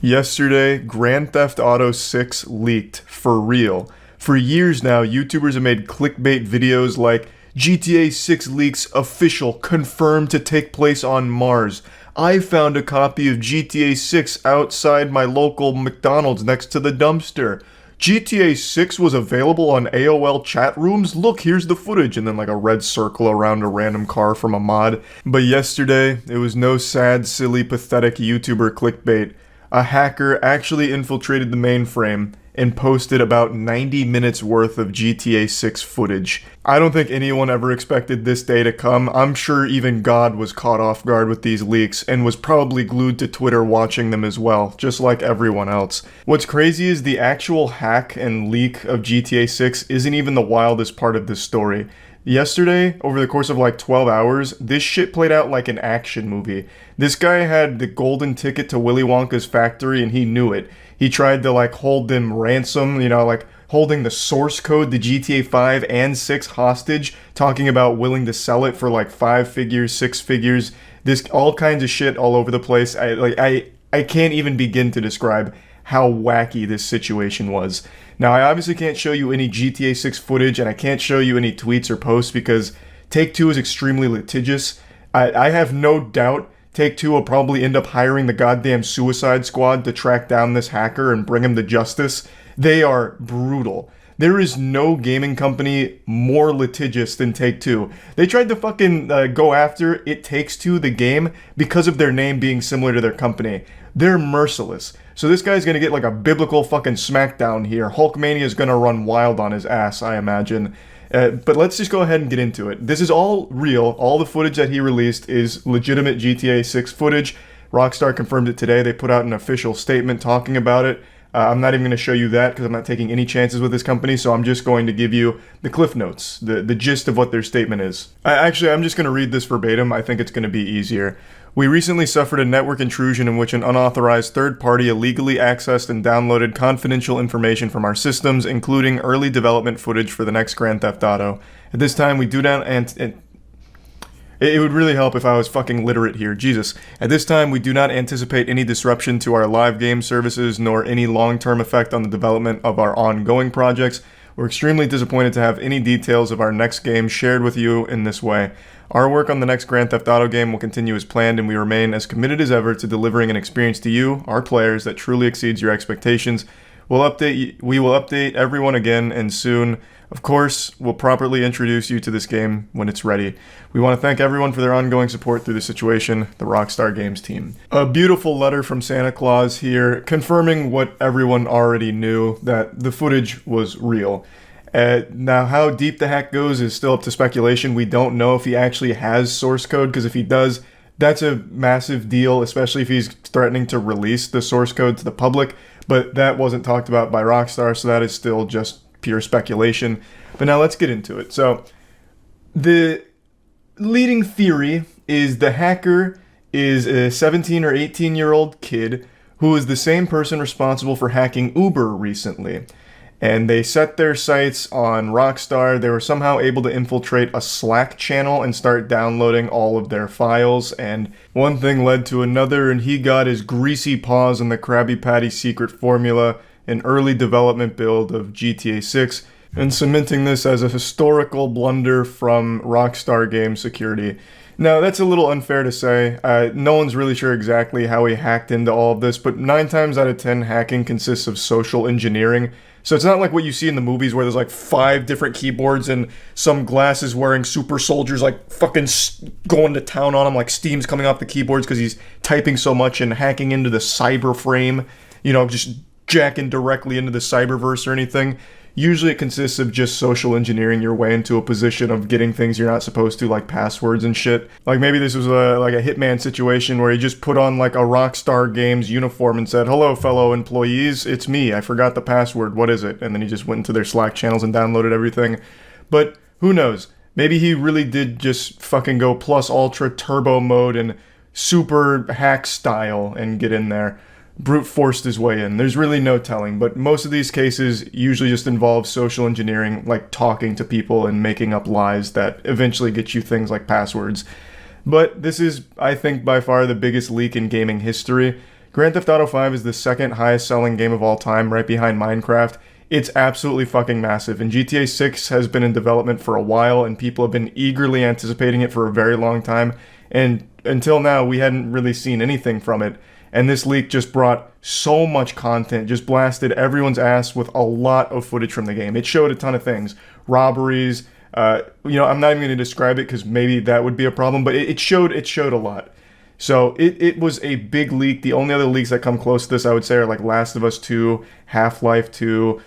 Yesterday, Grand Theft Auto 6 leaked, for real. For years now, YouTubers have made clickbait videos like GTA 6 leaks official, confirmed to take place on Mars. I found a copy of GTA 6 outside my local McDonald's next to the dumpster. GTA 6 was available on AOL chat rooms? Look, here's the footage. And then like a red circle around a random car from a mod. But yesterday, it was no sad, silly, pathetic YouTuber clickbait. A hacker actually infiltrated the mainframe and posted about 90 minutes worth of GTA 6 footage. I don't think anyone ever expected this day to come. I'm sure even God was caught off guard with these leaks and was probably glued to Twitter watching them as well, just like everyone else. What's crazy is the actual hack and leak of GTA 6 isn't even the wildest part of this story. Yesterday, over the course of like 12 hours, this shit played out like an action movie. This guy had the golden ticket to Willy Wonka's factory and he knew it. He tried to like hold them ransom, like holding the source code to GTA 5 and 6 hostage, talking about willing to sell it for like 5 figures, 6 figures, this all kinds of shit all over the place. I can't even begin to describe how wacky this situation was. Now, I obviously can't show you any GTA 6 footage, and I can't show you any tweets or posts because Take-Two is extremely litigious. I have no doubt Take-Two will probably end up hiring the goddamn Suicide Squad to track down this hacker and bring him to justice. They are brutal. There is no gaming company more litigious than Take-Two. They tried to fucking go after It Takes-Two, the game, because of their name being similar to their company. They're merciless. So this guy's gonna get like a biblical fucking smackdown here. Hulkmania is gonna run wild on his ass, I imagine. But let's just go ahead and get into it. This is all real. All the footage that he released is legitimate GTA 6 footage. Rockstar confirmed it today. They put out an official statement talking about it. I'm not even going to show you that because I'm not taking any chances with this company, so I'm just going to give you the cliff notes, the gist of what their statement is. I'm just going to read this verbatim. I think it's going to be easier. We recently suffered a network intrusion in which an unauthorized third party illegally accessed and downloaded confidential information from our systems, including early development footage for the next Grand Theft Auto. At this time, we do not It would really help if I was fucking literate here. Jesus. At this time, we do not anticipate any disruption to our live game services, nor any long-term effect on the development of our ongoing projects. We're extremely disappointed to have any details of our next game shared with you in this way. Our work on the next Grand Theft Auto game will continue as planned, and we remain as committed as ever to delivering an experience to you, our players, that truly exceeds your expectations. We will update everyone again, and soon. Of course, we'll properly introduce you to this game when it's ready. We want to thank everyone for their ongoing support through the situation, the Rockstar Games team. A beautiful letter from Santa Claus here, confirming what everyone already knew, that the footage was real. Now, how deep the hack goes is still up to speculation. We don't know if he actually has source code, because if he does, that's a massive deal, especially if he's threatening to release the source code to the public. But that wasn't talked about by Rockstar, so that is still just pure speculation. But now let's get into it. So the leading theory is the hacker is a 17 or 18-year-old kid who is the same person responsible for hacking Uber recently. And they set their sights on Rockstar. They were somehow able to infiltrate a Slack channel and start downloading all of their files. And one thing led to another, and he got his greasy paws on the Krabby Patty secret formula, an early development build of GTA 6, and cementing this as a historical blunder from Rockstar Game Security. Now, that's a little unfair to say. No one's really sure exactly how he hacked into all of this, but 9 times out of 10, hacking consists of social engineering. So it's not like what you see in the movies where there's like 5 different keyboards and some glasses wearing super soldiers like fucking going to town on him, like steam's coming off the keyboards because he's typing so much and hacking into the cyber frame, just jacking directly into the cyberverse or anything. Usually it consists of just social engineering your way into a position of getting things you're not supposed to, like passwords and shit. Like maybe this was like a Hitman situation where he just put on like a Rockstar Games uniform and said, "Hello, fellow employees, it's me. I forgot the password. What is it?" And then he just went into their Slack channels and downloaded everything. But who knows? Maybe he really did just fucking go plus ultra turbo mode and super hack style and get in there. Brute forced his way in. There's really no telling, but most of these cases usually just involve social engineering, like talking to people and making up lies that eventually get you things like passwords. But this is, I think, by far the biggest leak in gaming history. Grand Theft Auto 5 is the second highest selling game of all time, right behind Minecraft. It's absolutely fucking massive, and GTA 6 has been in development for a while, and people have been eagerly anticipating it for a very long time, and until now, we hadn't really seen anything from it, and this leak just brought so much content, just blasted everyone's ass with a lot of footage from the game. It showed a ton of things. Robberies, I'm not even going to describe it because maybe that would be a problem, but it showed a lot. So it was a big leak. The only other leaks that come close to this, I would say, are like Last of Us 2, Half-Life 2,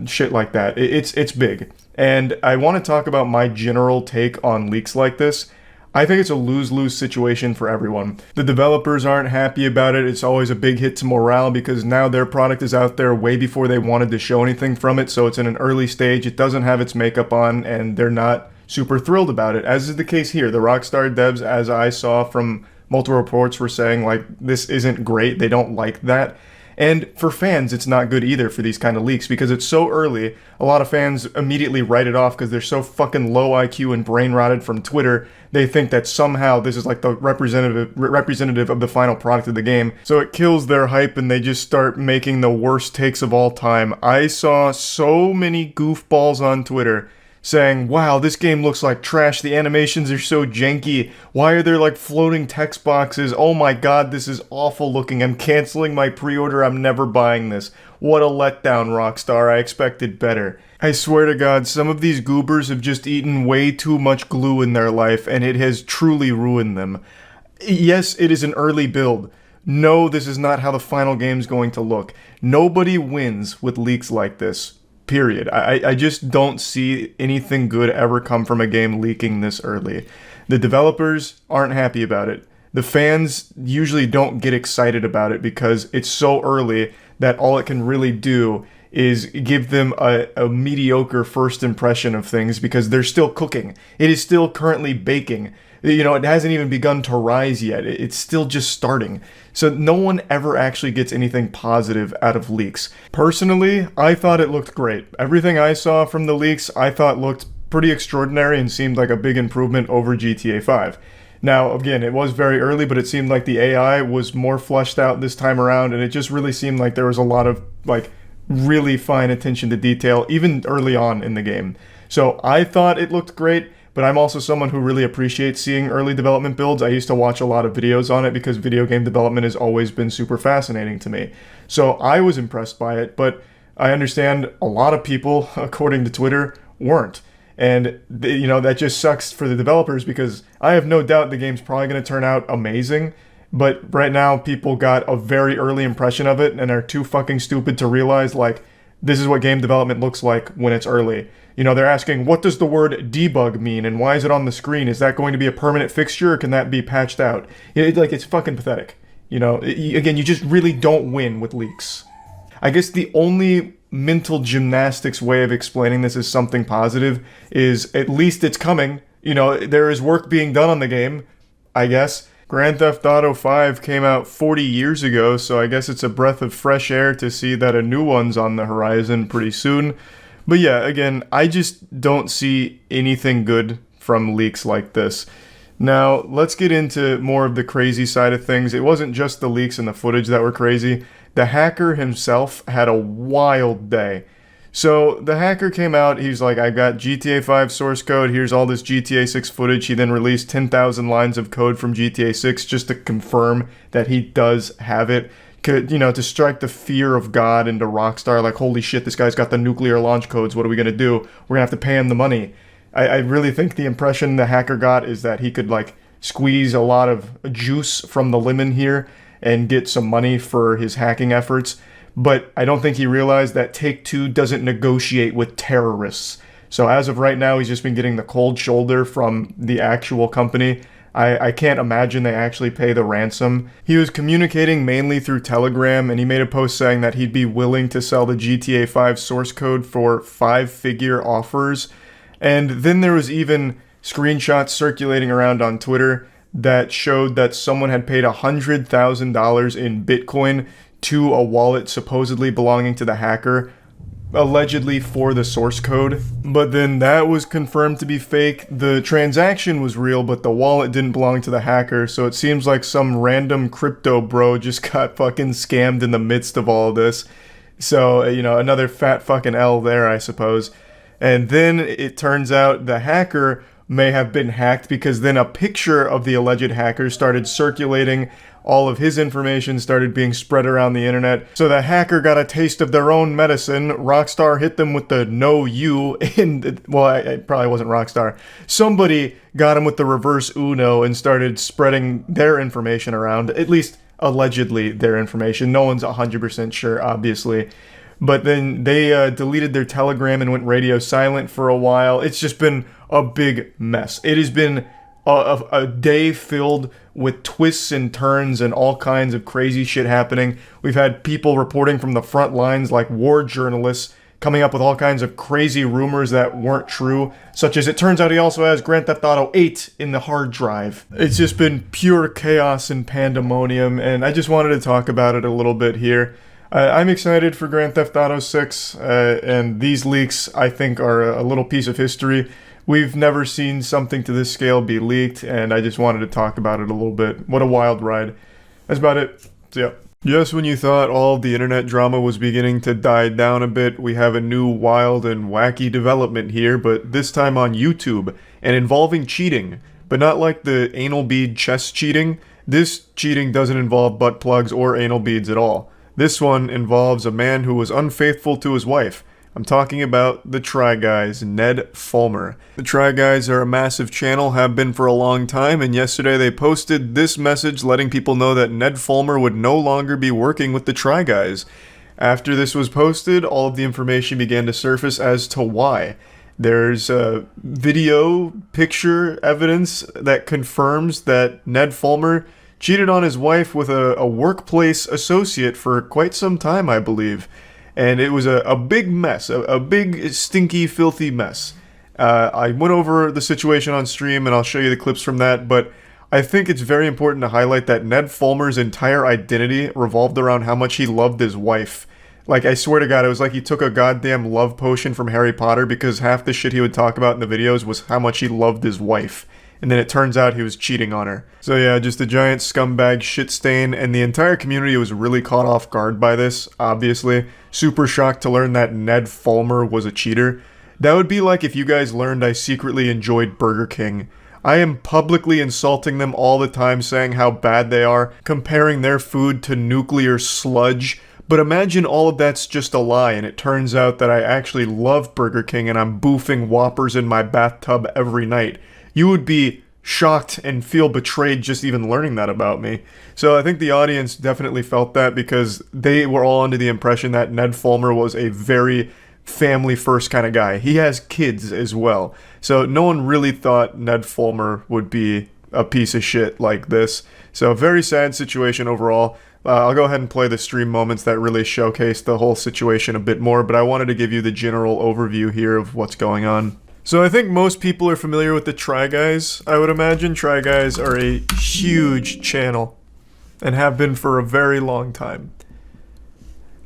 shit like that. It's big. And I want to talk about my general take on leaks like this. I think it's a lose-lose situation for everyone. The developers aren't happy about it. It's always a big hit to morale because now their product is out there way before they wanted to show anything from it, so it's in an early stage. It doesn't have its makeup on, and they're not super thrilled about it, as is the case here. The Rockstar devs, as I saw from multiple reports, were saying, like, this isn't great. They don't like that. And for fans, it's not good either for these kind of leaks because it's so early. A lot of fans immediately write it off because they're so fucking low IQ and brain rotted from Twitter. They think that somehow this is like the representative of the final product of the game. So it kills their hype and they just start making the worst takes of all time. I saw so many goofballs on Twitter saying, wow, this game looks like trash, the animations are so janky, why are there like floating text boxes, oh my god, this is awful looking, I'm canceling my pre-order, I'm never buying this. What a letdown, Rockstar, I expected better. I swear to god, some of these goobers have just eaten way too much glue in their life, and it has truly ruined them. Yes, it is an early build. No, this is not how the final game's going to look. Nobody wins with leaks like this. Period. I just don't see anything good ever come from a game leaking this early. The developers aren't happy about it. The fans usually don't get excited about it because it's so early that all it can really do is give them a mediocre first impression of things because they're still cooking. It is still currently baking. It hasn't even begun to rise yet. It's still just starting. So no one ever actually gets anything positive out of leaks. Personally, I thought it looked great. Everything I saw from the leaks, I thought looked pretty extraordinary and seemed like a big improvement over GTA 5. Now, again, it was very early, but it seemed like the AI was more fleshed out this time around, and it just really seemed like there was a lot of, like, really fine attention to detail, even early on in the game. So I thought it looked great. But I'm also someone who really appreciates seeing early development builds. I used to watch a lot of videos on it because video game development has always been super fascinating to me. So I was impressed by it, but I understand a lot of people, according to Twitter, weren't. And, that just sucks for the developers because I have no doubt the game's probably going to turn out amazing. But right now, people got a very early impression of it and are too fucking stupid to realize, like, this is what game development looks like when it's early. They're asking, what does the word debug mean and why is it on the screen? Is that going to be a permanent fixture or can that be patched out? It's fucking pathetic. Again, you just really don't win with leaks. I guess the only mental gymnastics way of explaining this as something positive is at least it's coming. There is work being done on the game, I guess. Grand Theft Auto 5 came out 40 years ago, so I guess it's a breath of fresh air to see that a new one's on the horizon pretty soon. But yeah, again, I just don't see anything good from leaks like this. Now, let's get into more of the crazy side of things. It wasn't just the leaks and the footage that were crazy. The hacker himself had a wild day. So the hacker came out, he's like, I got GTA 5 source code, here's all this GTA 6 footage. He then released 10,000 lines of code from GTA 6 just to confirm that he does have it. To strike the fear of God into Rockstar, like, holy shit, this guy's got the nuclear launch codes, what are we going to do? We're going to have to pay him the money. I really think the impression the hacker got is that he could, like, squeeze a lot of juice from the lemon here and get some money for his hacking efforts. But I don't think he realized that Take-Two doesn't negotiate with terrorists. So as of right now, he's just been getting the cold shoulder from the actual company. I can't imagine they actually pay the ransom. He was communicating mainly through Telegram, and he made a post saying that he'd be willing to sell the GTA 5 source code for 5-figure offers. And then there was even screenshots circulating around on Twitter that showed that someone had paid $100,000 in Bitcoin to a wallet supposedly belonging to the hacker. allegedly for the source code, but then that was confirmed to be fake. The transaction was real, but the wallet didn't belong to the hacker, so it seems like some random crypto bro just got fucking scammed in the midst of all of this. So, you know, another fat fucking L there, I suppose. And then it turns out the hacker may have been hacked, because then a picture of the alleged hacker started circulating. All of his information started being spread around the internet. So the hacker got a taste of their own medicine. Rockstar hit them with the no you in, well, it probably wasn't Rockstar. Somebody got him with the reverse Uno and started spreading their information around, at least allegedly their information. No one's 100% sure, obviously. But then they deleted their Telegram and went radio silent for a while. It's just been a big mess. It has been a day filled with twists and turns and all kinds of crazy shit happening. We've had people reporting from the front lines, like war journalists, coming up with all kinds of crazy rumors that weren't true, such as it turns out he also has Grand Theft Auto 8 in the hard drive. It's just been pure chaos and pandemonium, and I just wanted to talk about it a little bit here. I'm excited for Grand Theft Auto 6, and these leaks, I think, are a little piece of history. We've never seen something to this scale be leaked, and I just wanted to talk about it a little bit. What a wild ride. That's about it. So, yeah. Just when you thought all of the internet drama was beginning to die down a bit, we have a new wild and wacky development here, but this time on YouTube, and involving cheating. But not like the anal bead chest cheating. This cheating doesn't involve butt plugs or anal beads at all. This one involves a man who was unfaithful to his wife. I'm talking about the Try Guys, Ned Fulmer. The Try Guys are a massive channel, have been for a long time, and yesterday they posted this message letting people know that Ned Fulmer would no longer be working with the Try Guys. After this was posted, all of the information began to surface as to why. There's video, picture evidence that confirms that Ned Fulmer cheated on his wife with a workplace associate for quite some time, I believe. And it was a big mess, a big, stinky, filthy mess. I went over the situation on stream, and I'll show you the clips from that, but I think it's very important to highlight that Ned Fulmer's entire identity revolved around how much he loved his wife. Like, I swear to God, it was like he took a goddamn love potion from Harry Potter, because half the shit he would talk about in the videos was how much he loved his wife. And then it turns out he was cheating on her. So yeah, just a giant scumbag shit stain, and the entire community was really caught off guard by this, obviously. Super shocked to learn that Ned Fulmer was a cheater. That would be like if you guys learned I secretly enjoyed Burger King. I am publicly insulting them all the time, saying how bad they are, comparing their food to nuclear sludge. But imagine all of that's just a lie, and it turns out that I actually love Burger King and I'm boofing Whoppers in my bathtub every night. You would be shocked and feel betrayed just even learning that about me. So I think the audience definitely felt that, because they were all under the impression that Ned Fulmer was a very family first kind of guy. He has kids as well. So no one really thought Ned Fulmer would be a piece of shit like this. So a very sad situation overall. I'll go ahead and play the stream moments that really showcase the whole situation a bit more, but I wanted to give you the general overview here of what's going on. So I think most people are familiar with the Try Guys, I would imagine. Try Guys are a huge channel and have been for a very long time.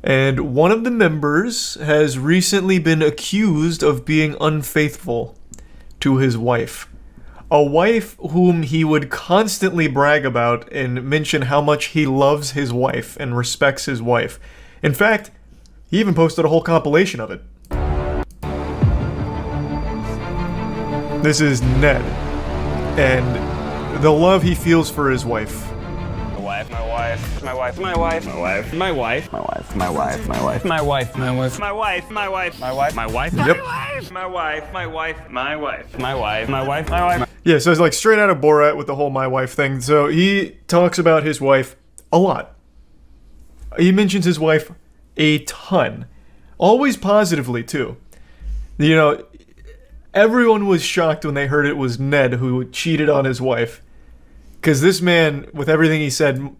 And one of the members has recently been accused of being unfaithful to his wife. A wife whom he would constantly brag about and mention how much he loves his wife and respects his wife. In fact, he even posted a whole compilation of it. This is Ned, and the love he feels for his wife. My wife, my wife, my wife, my wife, my wife, my wife, my wife, my wife, my wife, my wife, my wife, my wife, my wife, my wife, my wife, Yep. my wife, my wife, my wife, my wife, my wife, my wife. Yeah, so it's like straight out of Borat with the whole my wife thing. So he talks about his wife a lot. He mentions his wife a ton. Always positively, too. You know, everyone was shocked when they heard it was Ned who cheated on his wife. Because this man, with everything he said,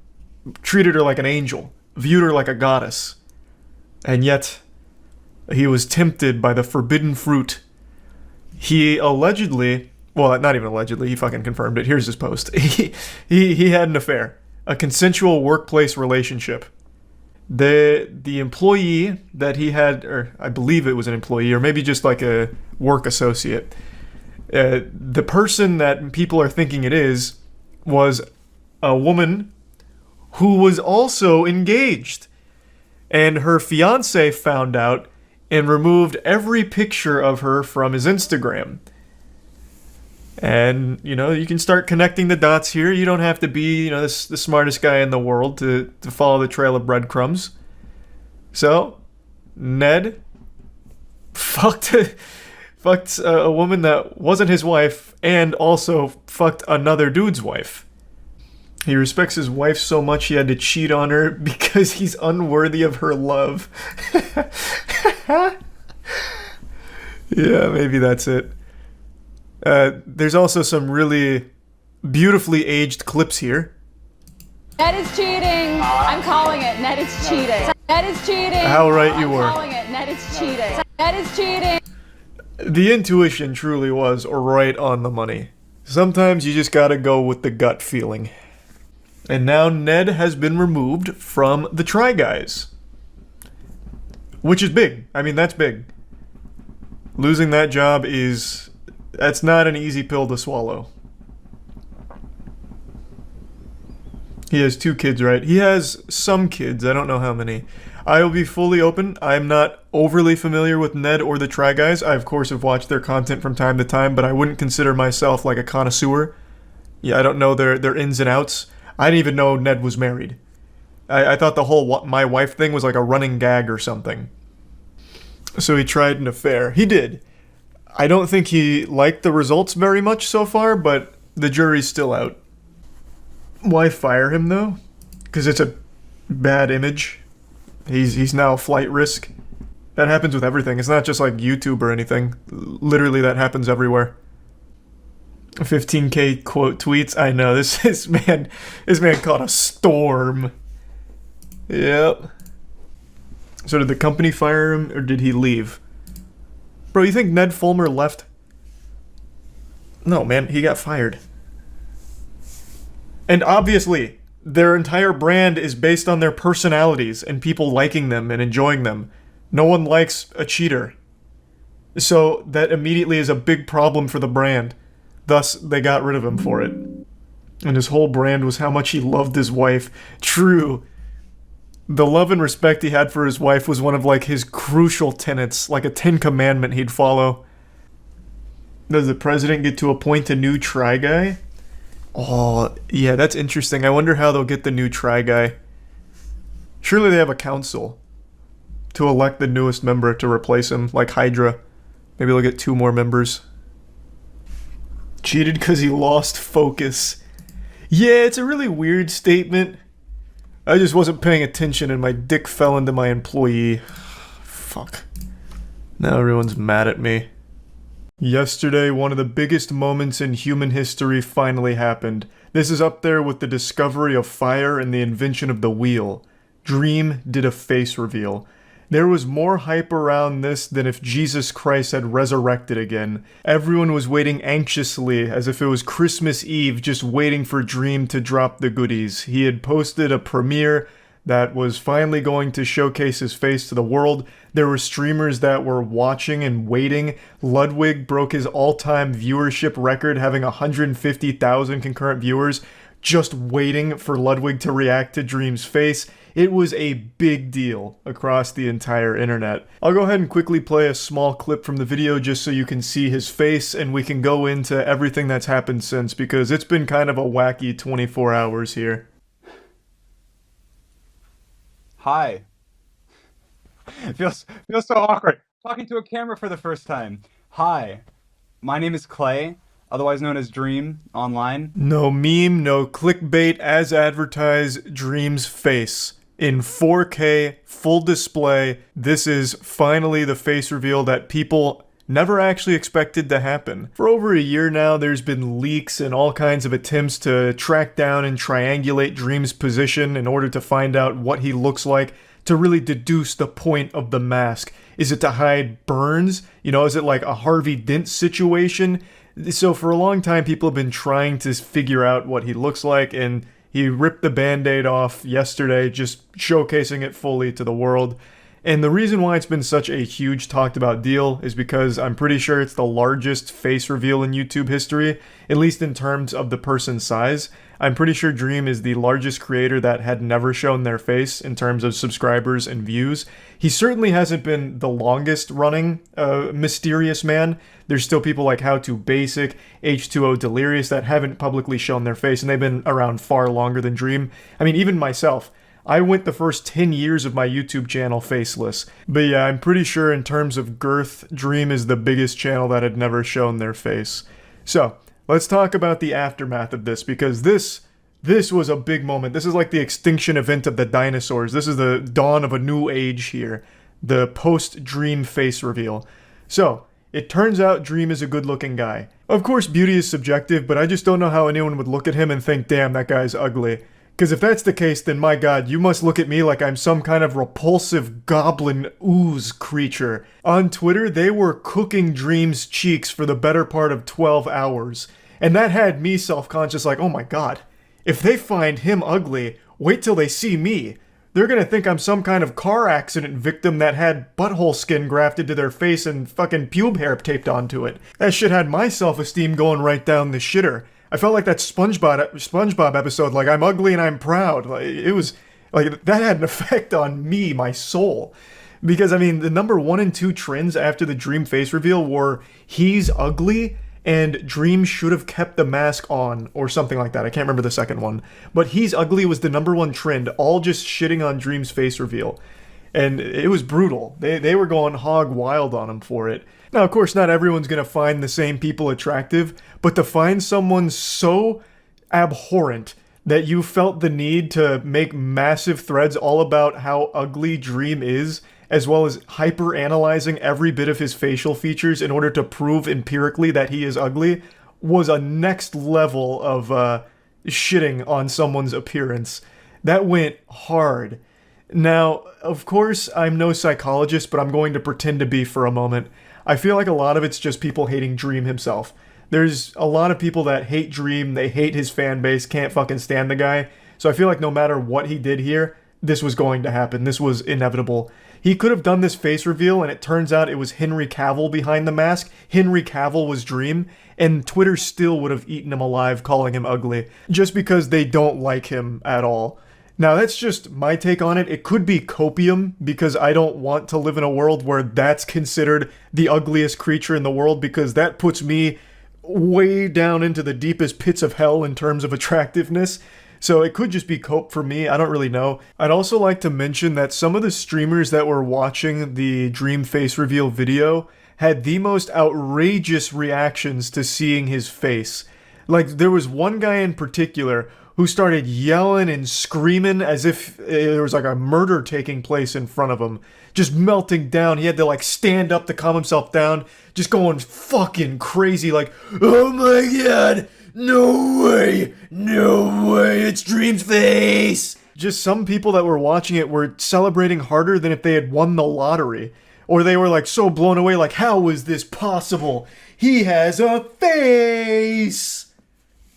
treated her like an angel, viewed her like a goddess. And yet, he was tempted by the forbidden fruit. He allegedly, well, not even allegedly, he fucking confirmed it. Here's his post. He had an affair, a consensual workplace relationship. The employee that he had, or I believe it was an employee, or maybe just like a work associate, the person that people are thinking it is was a woman who was also engaged. And her fiance found out and removed every picture of her from his Instagram. And, you can start connecting the dots here. You don't have to be, the smartest guy in the world to follow the trail of breadcrumbs. So, Ned fucked a woman that wasn't his wife and also fucked another dude's wife. He respects his wife so much he had to cheat on her because he's unworthy of her love. Yeah, maybe that's it. There's also some really beautifully aged clips here. Ned is cheating. I'm calling it. Ned is cheating. Ned is cheating. How right you were. I'm calling it. Ned is cheating. Ned is cheating. The intuition truly was right on the money. Sometimes you just gotta go with the gut feeling. And now Ned has been removed from the Try Guys. Which is big. I mean, that's big. Losing that job that's not an easy pill to swallow. He has 2 kids, right? He has some kids, I don't know how many. I will be fully open. I'm not overly familiar with Ned or the Try Guys. I, of course, have watched their content from time to time, but I wouldn't consider myself like a connoisseur. Yeah, I don't know their ins and outs. I didn't even know Ned was married. I thought the whole my wife thing was like a running gag or something. So he tried an affair. He did. I don't think he liked the results very much so far, but the jury's still out. Why fire him, though? Because it's a bad image. He's now a flight risk. That happens with everything. It's not just like YouTube or anything. Literally, that happens everywhere. 15K quote tweets. I know, this man caught a storm. Yep. So did the company fire him, or did he leave? Bro, you think Ned Fulmer left? No, man, he got fired. And obviously, their entire brand is based on their personalities and people liking them and enjoying them. No one likes a cheater. So that immediately is a big problem for the brand. Thus, they got rid of him for it. And his whole brand was how much he loved his wife. True. The love and respect he had for his wife was one of, like, his crucial tenets, like a 10 commandment he'd follow. Does the president get to appoint a new Try Guy? Oh, yeah, that's interesting. I wonder how they'll get the new Try Guy. Surely they have a council to elect the newest member to replace him, like Hydra. Maybe they'll get 2 more members. Cheated because he lost focus. Yeah, it's a really weird statement. I just wasn't paying attention and my dick fell into my employee. Fuck. Now everyone's mad at me. Yesterday, one of the biggest moments in human history finally happened. This is up there with the discovery of fire and the invention of the wheel. Dream did a face reveal. There was more hype around this than if Jesus Christ had resurrected again. Everyone was waiting anxiously, as if it was Christmas Eve, just waiting for Dream to drop the goodies. He had posted a premiere that was finally going to showcase his face to the world. There were streamers that were watching and waiting. Ludwig broke his all-time viewership record, having 150,000 concurrent viewers, just waiting for Ludwig to react to Dream's face. It was a big deal across the entire internet. I'll go ahead and quickly play a small clip from the video just so you can see his face and we can go into everything that's happened since, because it's been kind of a wacky 24 hours here. Hi. It feels so awkward. Talking to a camera for the first time. Hi. My name is Clay, otherwise known as Dream, online. No meme, no clickbait, as advertised, Dream's face. In 4K, full display, this is finally the face reveal that people never actually expected to happen. For over a year now, there's been leaks and all kinds of attempts to track down and triangulate Dream's position in order to find out what he looks like, to really deduce the point of the mask. Is it to hide burns? Is it like a Harvey Dent situation? So for a long time, people have been trying to figure out what he looks like, and He ripped the band-aid off yesterday, just showcasing it fully to the world. And the reason why it's been such a huge talked about deal is because I'm pretty sure it's the largest face reveal in YouTube history, at least in terms of the person's size. I'm pretty sure Dream is the largest creator that had never shown their face in terms of subscribers and views. He certainly hasn't been the longest running mysterious man. There's still people like How To Basic, H2O Delirious that haven't publicly shown their face, and they've been around far longer than Dream. I mean, even myself. I went the first 10 years of my YouTube channel faceless. But yeah, I'm pretty sure in terms of girth, Dream is the biggest channel that had never shown their face. So, let's talk about the aftermath of this, because this was a big moment. This is like the extinction event of the dinosaurs. This is the dawn of a new age here. The post-Dream face reveal. So, it turns out Dream is a good-looking guy. Of course, beauty is subjective, but I just don't know how anyone would look at him and think, damn, that guy's ugly. Because if that's the case, then my god, you must look at me like I'm some kind of repulsive goblin ooze creature. On Twitter, they were cooking Dream's cheeks for the better part of 12 hours. And that had me self-conscious like, oh my god, if they find him ugly, wait till they see me. They're gonna think I'm some kind of car accident victim that had butthole skin grafted to their face and fucking pube hair taped onto it. That shit had my self-esteem going right down the shitter. I felt like that SpongeBob episode, like, I'm ugly and I'm proud. Like, it was, like, that had an effect on me, my soul. Because, I mean, the number 1 and 2 trends after the Dream face reveal were, he's ugly, and Dream should have kept the mask on, or something like that. I can't remember the second one. But he's ugly was the number 1 trend, all just shitting on Dream's face reveal. And it was brutal. They were going hog wild on him for it. Now, of course, not everyone's going to find the same people attractive, but to find someone so abhorrent that you felt the need to make massive threads all about how ugly Dream is, as well as hyper-analyzing every bit of his facial features in order to prove empirically that he is ugly, was a next level of shitting on someone's appearance. That went hard. Now, of course, I'm no psychologist, but I'm going to pretend to be for a moment. I feel like a lot of it's just people hating Dream himself. There's a lot of people that hate Dream, they hate his fan base, can't fucking stand the guy. So I feel like no matter what he did here, this was going to happen. This was inevitable. He could have done this face reveal, and it turns out it was Henry Cavill behind the mask. Henry Cavill was Dream, and Twitter still would have eaten him alive calling him ugly, just because they don't like him at all. Now, that's just my take on it. It could be copium, because I don't want to live in a world where that's considered the ugliest creature in the world, because that puts me way down into the deepest pits of hell in terms of attractiveness. So it could just be cope for me. I don't really know. I'd also like to mention that some of the streamers that were watching the Dream face reveal video had the most outrageous reactions to seeing his face. Like, there was one guy in particular who started yelling and screaming as if there was like a murder taking place in front of him. Just melting down. He had to like stand up to calm himself down. Just going fucking crazy like, oh my god, no way, it's Dream's face. Just some people that were watching it were celebrating harder than if they had won the lottery. Or they were like so blown away like, how is this possible? He has a face!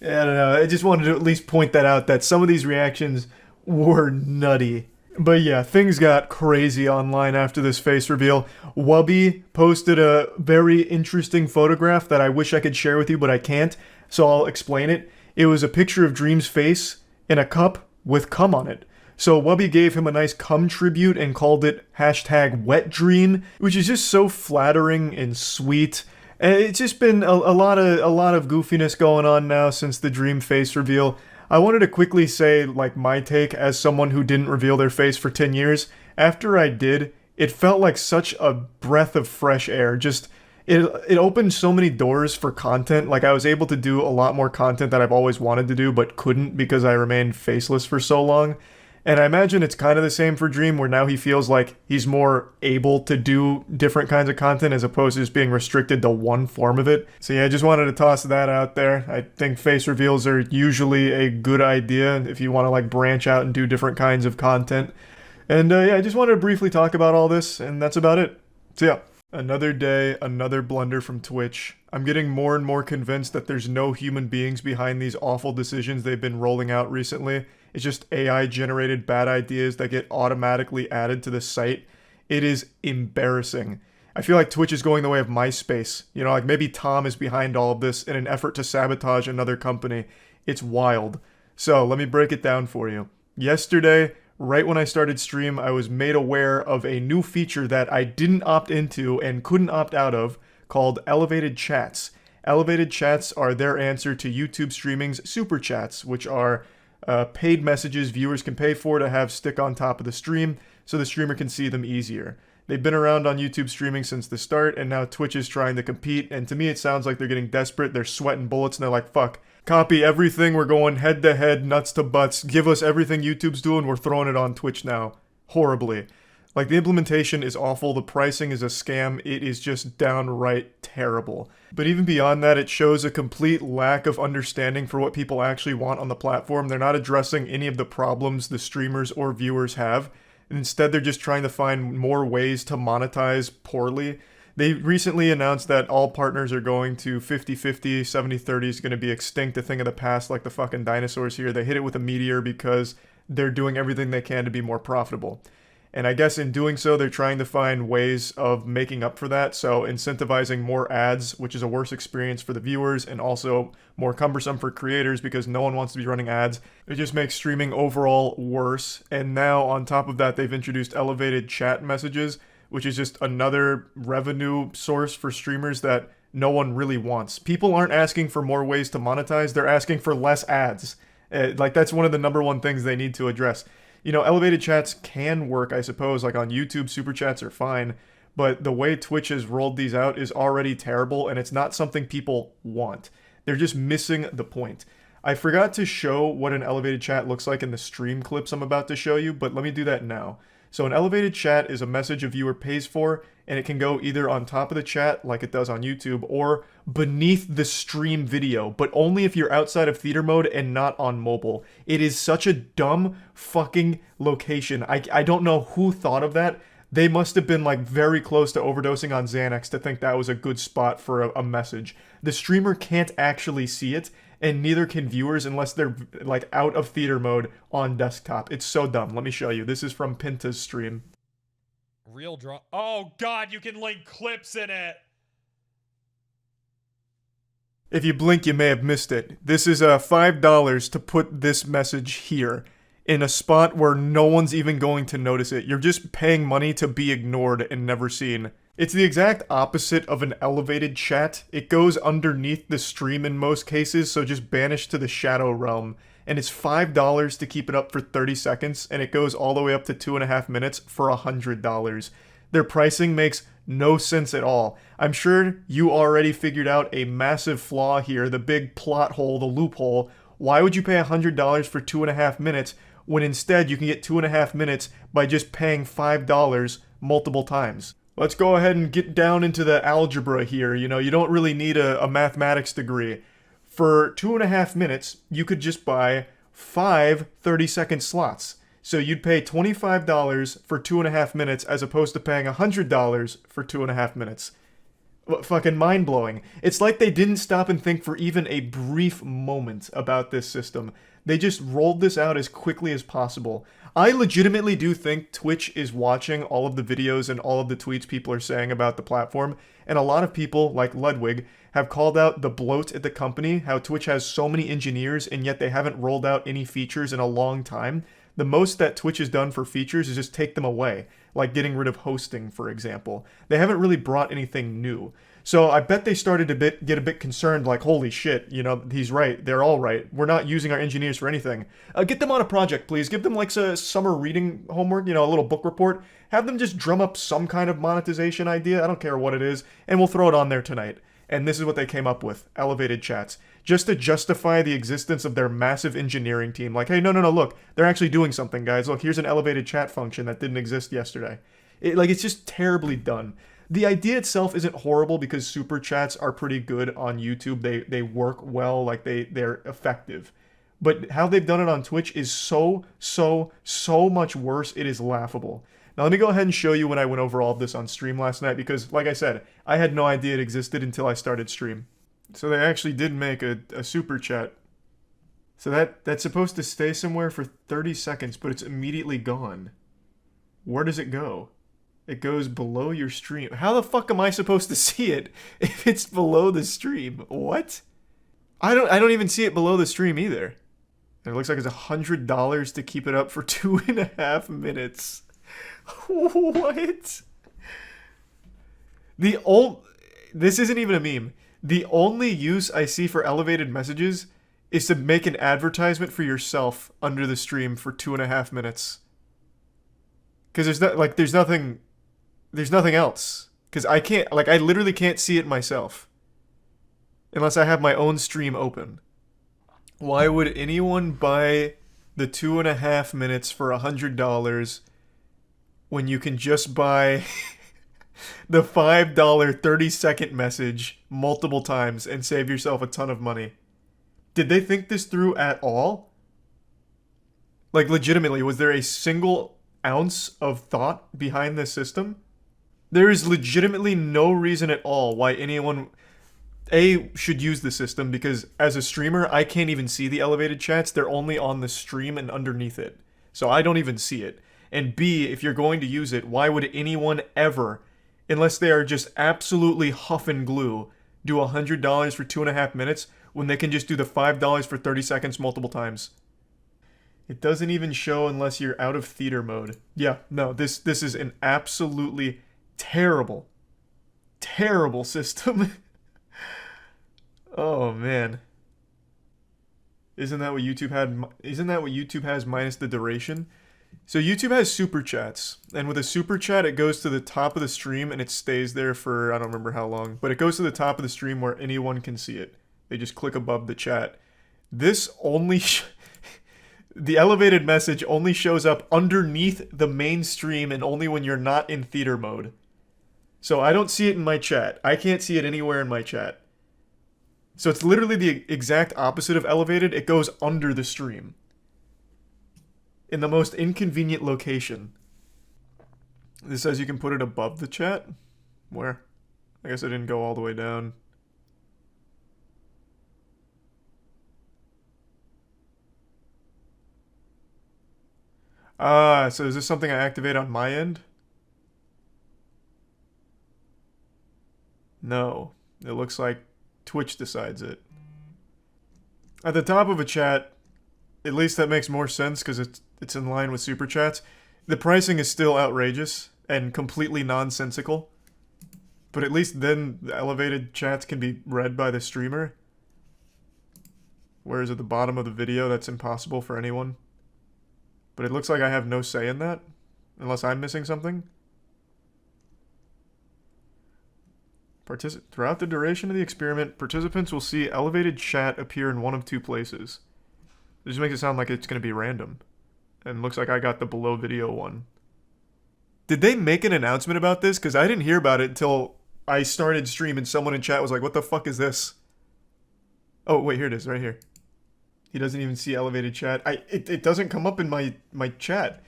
I don't know, I just wanted to at least point that out, that some of these reactions were nutty. But yeah, things got crazy online after this face reveal. Wubby posted a very interesting photograph that I wish I could share with you, but I can't, so I'll explain it. It was a picture of Dream's face in a cup with cum on it. So Wubby gave him a nice cum tribute and called it #WetDream, which is just so flattering and sweet. It's just been a lot of goofiness going on now since the Dream face reveal. I wanted to quickly say, like, my take as someone who didn't reveal their face for 10 years. After I did, it felt like such a breath of fresh air. Just, it opened so many doors for content. Like, I was able to do a lot more content that I've always wanted to do, but couldn't because I remained faceless for so long. And I imagine it's kind of the same for Dream, where now he feels like he's more able to do different kinds of content as opposed to just being restricted to one form of it. So yeah, I just wanted to toss that out there. I think face reveals are usually a good idea if you want to like branch out and do different kinds of content. And yeah, I just wanted to briefly talk about all this, and that's about it. So yeah. Another day, another blunder from Twitch. I'm getting more and more convinced that there's no human beings behind these awful decisions they've been rolling out recently. It's just AI-generated bad ideas that get automatically added to the site. It is embarrassing. I feel like Twitch is going the way of MySpace. You know, like maybe Tom is behind all of this in an effort to sabotage another company. It's wild. So let me break it down for you. Yesterday, right when I started stream, I was made aware of a new feature that I didn't opt into and couldn't opt out of called Elevated Chats. Elevated Chats are their answer to YouTube streaming's Super Chats, which are paid messages viewers can pay for to have stick on top of the stream so the streamer can see them easier. They've been around on YouTube streaming since the start, and now Twitch is trying to compete, and to me it sounds like they're getting desperate, they're sweating bullets, and they're like, fuck, copy everything, we're going head to head, nuts to butts, give us everything YouTube's doing, we're throwing it on Twitch now. Horribly. Like, the implementation is awful, the pricing is a scam, it is just downright terrible. But even beyond that, it shows a complete lack of understanding for what people actually want on the platform. They're not addressing any of the problems the streamers or viewers have. Instead, they're just trying to find more ways to monetize poorly. They recently announced that all partners are going to 50-50, 70-30 is going to be extinct, a thing of the past like the fucking dinosaurs here. They hit it with a meteor because they're doing everything they can to be more profitable. And I guess in doing so, they're trying to find ways of making up for that. So incentivizing more ads, which is a worse experience for the viewers and also more cumbersome for creators because no one wants to be running ads. It just makes streaming overall worse. And now on top of that, they've introduced elevated chat messages, which is just another revenue source for streamers that no one really wants. People aren't asking for more ways to monetize. They're asking for less ads. Like, that's one of the number one things they need to address. You know, elevated chats can work, I suppose, like on YouTube, super chats are fine, but the way Twitch has rolled these out is already terrible, and it's not something people want. They're just missing the point. I forgot to show what an elevated chat looks like in the stream clips I'm about to show you, but let me do that now. So an elevated chat is a message a viewer pays for, and it can go either on top of the chat, like it does on YouTube, or beneath the stream video, but only if you're outside of theater mode and not on mobile. It is such a dumb fucking location. I don't know who thought of that. They must have been like very close to overdosing on Xanax to think that was a good spot for a message. The streamer can't actually see it, and neither can viewers unless they're like out of theater mode on desktop. It's so dumb. Let me show you. This is from Pinta's stream. Real draw. Oh god, you can link clips in it. If you blink, you may have missed it. This is $5 to put this message here in a spot where no one's even going to notice it. You're just paying money to be ignored and never seen. It's the exact opposite of an elevated chat. It goes underneath the stream in most cases, so just banished to the shadow realm. And it's $5 to keep it up for 30 seconds, and it goes all the way up to 2.5 minutes for $100. Their pricing makes no sense at all. I'm sure you already figured out a massive flaw here, the big plot hole, the loophole. Why would you pay $100 for 2.5 minutes when instead you can get 2.5 minutes by just paying $5 multiple times? Let's go ahead and get down into the algebra here. You know, you don't really need a mathematics degree. For 2.5 minutes, you could just buy 5 30-second slots. So you'd pay $25 for 2.5 minutes as opposed to paying $100 for 2.5 minutes. Fucking mind-blowing. It's like they didn't stop and think for even a brief moment about this system. They just rolled this out as quickly as possible. I legitimately do think Twitch is watching all of the videos and all of the tweets people are saying about the platform, and a lot of people, like Ludwig, have called out the bloat at the company, how Twitch has so many engineers and yet they haven't rolled out any features in a long time. The most that Twitch has done for features is just take them away, like getting rid of hosting, for example. They haven't really brought anything new. So I bet they started to get a bit concerned, like, holy shit, you know, he's right, they're all right. We're not using our engineers for anything. Get them on a project, please. Give them like a summer reading homework, you know, a little book report. Have them just drum up some kind of monetization idea, I don't care what it is, and we'll throw it on there tonight. And this is what they came up with, elevated chats. Just to justify the existence of their massive engineering team. Like, hey, no, look, they're actually doing something, guys. Look, here's an elevated chat function that didn't exist yesterday. It's just terribly done. The idea itself isn't horrible because super chats are pretty good on YouTube. They work well, like they're effective. But how they've done it on Twitch is so much worse, it is laughable. Now let me go ahead and show you when I went over all of this on stream last night because, like I said, I had no idea it existed until I started stream. So they actually did make a super chat. So that's supposed to stay somewhere for 30 seconds, but it's immediately gone. Where does it go? It goes below your stream. How the fuck am I supposed to see it if it's below the stream? What? I don't even see it below the stream either. And it looks like it's $100 to keep it up for 2.5 minutes. What? This isn't even a meme. The only use I see for elevated messages is to make an advertisement for yourself under the stream for 2.5 minutes. Because there's nothing else. Because I literally can't see it myself. Unless I have my own stream open. Why would anyone buy the 2.5 minutes for $100 when you can just buy the $5 30-second message multiple times and save yourself a ton of money? Did they think this through at all? Like, legitimately, was there a single ounce of thought behind this system? There is legitimately no reason at all why anyone should use the system, because as a streamer, I can't even see the elevated chats. They're only on the stream and underneath it. So I don't even see it. And B, if you're going to use it, why would anyone ever, unless they are just absolutely huff and glue, do $100 for 2.5 minutes when they can just do the $5 for 30 seconds multiple times? It doesn't even show unless you're out of theater mode. Yeah, no, this is an absolutely terrible, terrible system. Oh man. Isn't that what YouTube has minus the duration? So YouTube has super chats, and with a super chat it goes to the top of the stream and it stays there for I don't remember how long, but it goes to the top of the stream where anyone can see it. They just click above the chat. This only the elevated message only shows up underneath the main stream and only when you're not in theater mode. So I don't see it in my chat. I can't see it anywhere in my chat. So it's literally the exact opposite of elevated. It goes under the stream. In the most inconvenient location. This says you can put it above the chat. Where? I guess I didn't go all the way down. So is this something I activate on my end? No. It looks like Twitch decides it. At the top of a chat, at least that makes more sense because it's in line with super chats. The pricing is still outrageous and completely nonsensical. But at least then the elevated chats can be read by the streamer. Whereas at the bottom of the video, that's impossible for anyone. But it looks like I have no say in that, unless I'm missing something. Throughout the duration of the experiment, participants will see elevated chat appear in one of two places. It just makes it sound like it's going to be random. And looks like I got the below video one. Did they make an announcement about this? Because I didn't hear about it until I started stream and someone in chat was like, what the fuck is this? Oh, wait, here it is, right here. He doesn't even see elevated chat. It doesn't come up in my chat.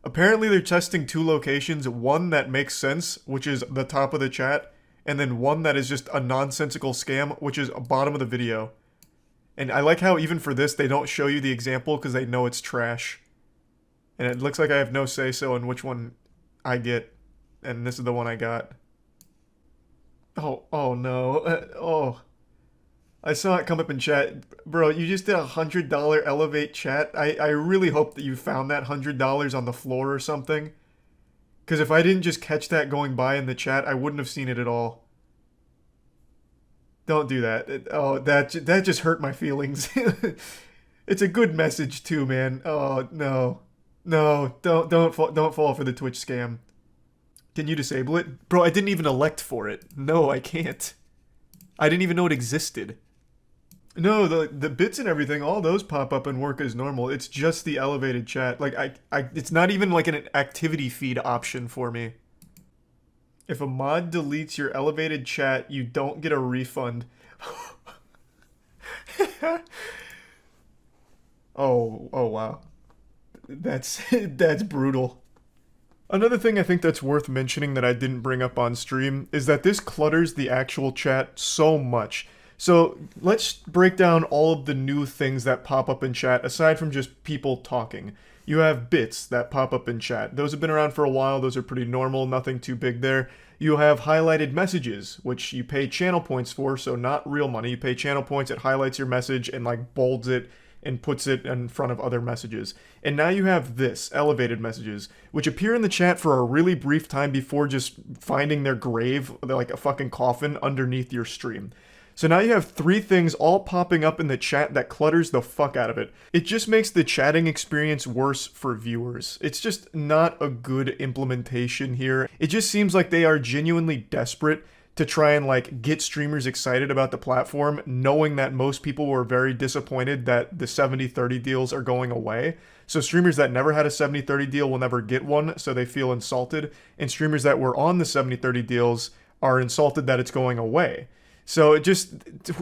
Apparently they're testing two locations. One that makes sense, which is the top of the chat. And then one that is just a nonsensical scam, which is bottom of the video. And I like how even for this, they don't show you the example because they know it's trash. And it looks like I have no say-so in which one I get. And this is the one I got. Oh no. I saw it come up in chat. Bro, you just did $100 elevate chat. I really hope that you found that $100 on the floor or something. Because if I didn't just catch that going by in the chat, I wouldn't have seen it at all. Don't do that. That just hurt my feelings. It's a good message too, man. Oh no, don't fall for the Twitch scam. Can you disable it, bro? I didn't even elect for it. No, I can't. I didn't even know it existed. No, the bits and everything, all those pop up and work as normal. It's just the elevated chat. Like it's not even like an activity feed option for me. If a mod deletes your elevated chat, you don't get a refund. Oh wow. That's brutal. Another thing I think that's worth mentioning that I didn't bring up on stream is that this clutters the actual chat so much. So let's break down all of the new things that pop up in chat aside from just people talking. You have bits that pop up in chat. Those have been around for a while. Those are pretty normal, nothing too big there. You have highlighted messages, which you pay channel points for, so not real money. You pay channel points, it highlights your message and like bolds it and puts it in front of other messages. And now you have this, elevated messages, which appear in the chat for a really brief time before just finding their grave, like a fucking coffin, underneath your stream. So now you have 3 things all popping up in the chat that clutters the fuck out of it. It just makes the chatting experience worse for viewers. It's just not a good implementation here. It just seems like they are genuinely desperate to try and like get streamers excited about the platform, knowing that most people were very disappointed that the 70-30 deals are going away. So streamers that never had a 70-30 deal will never get one, so they feel insulted. And streamers that were on the 70-30 deals are insulted that it's going away. So it just,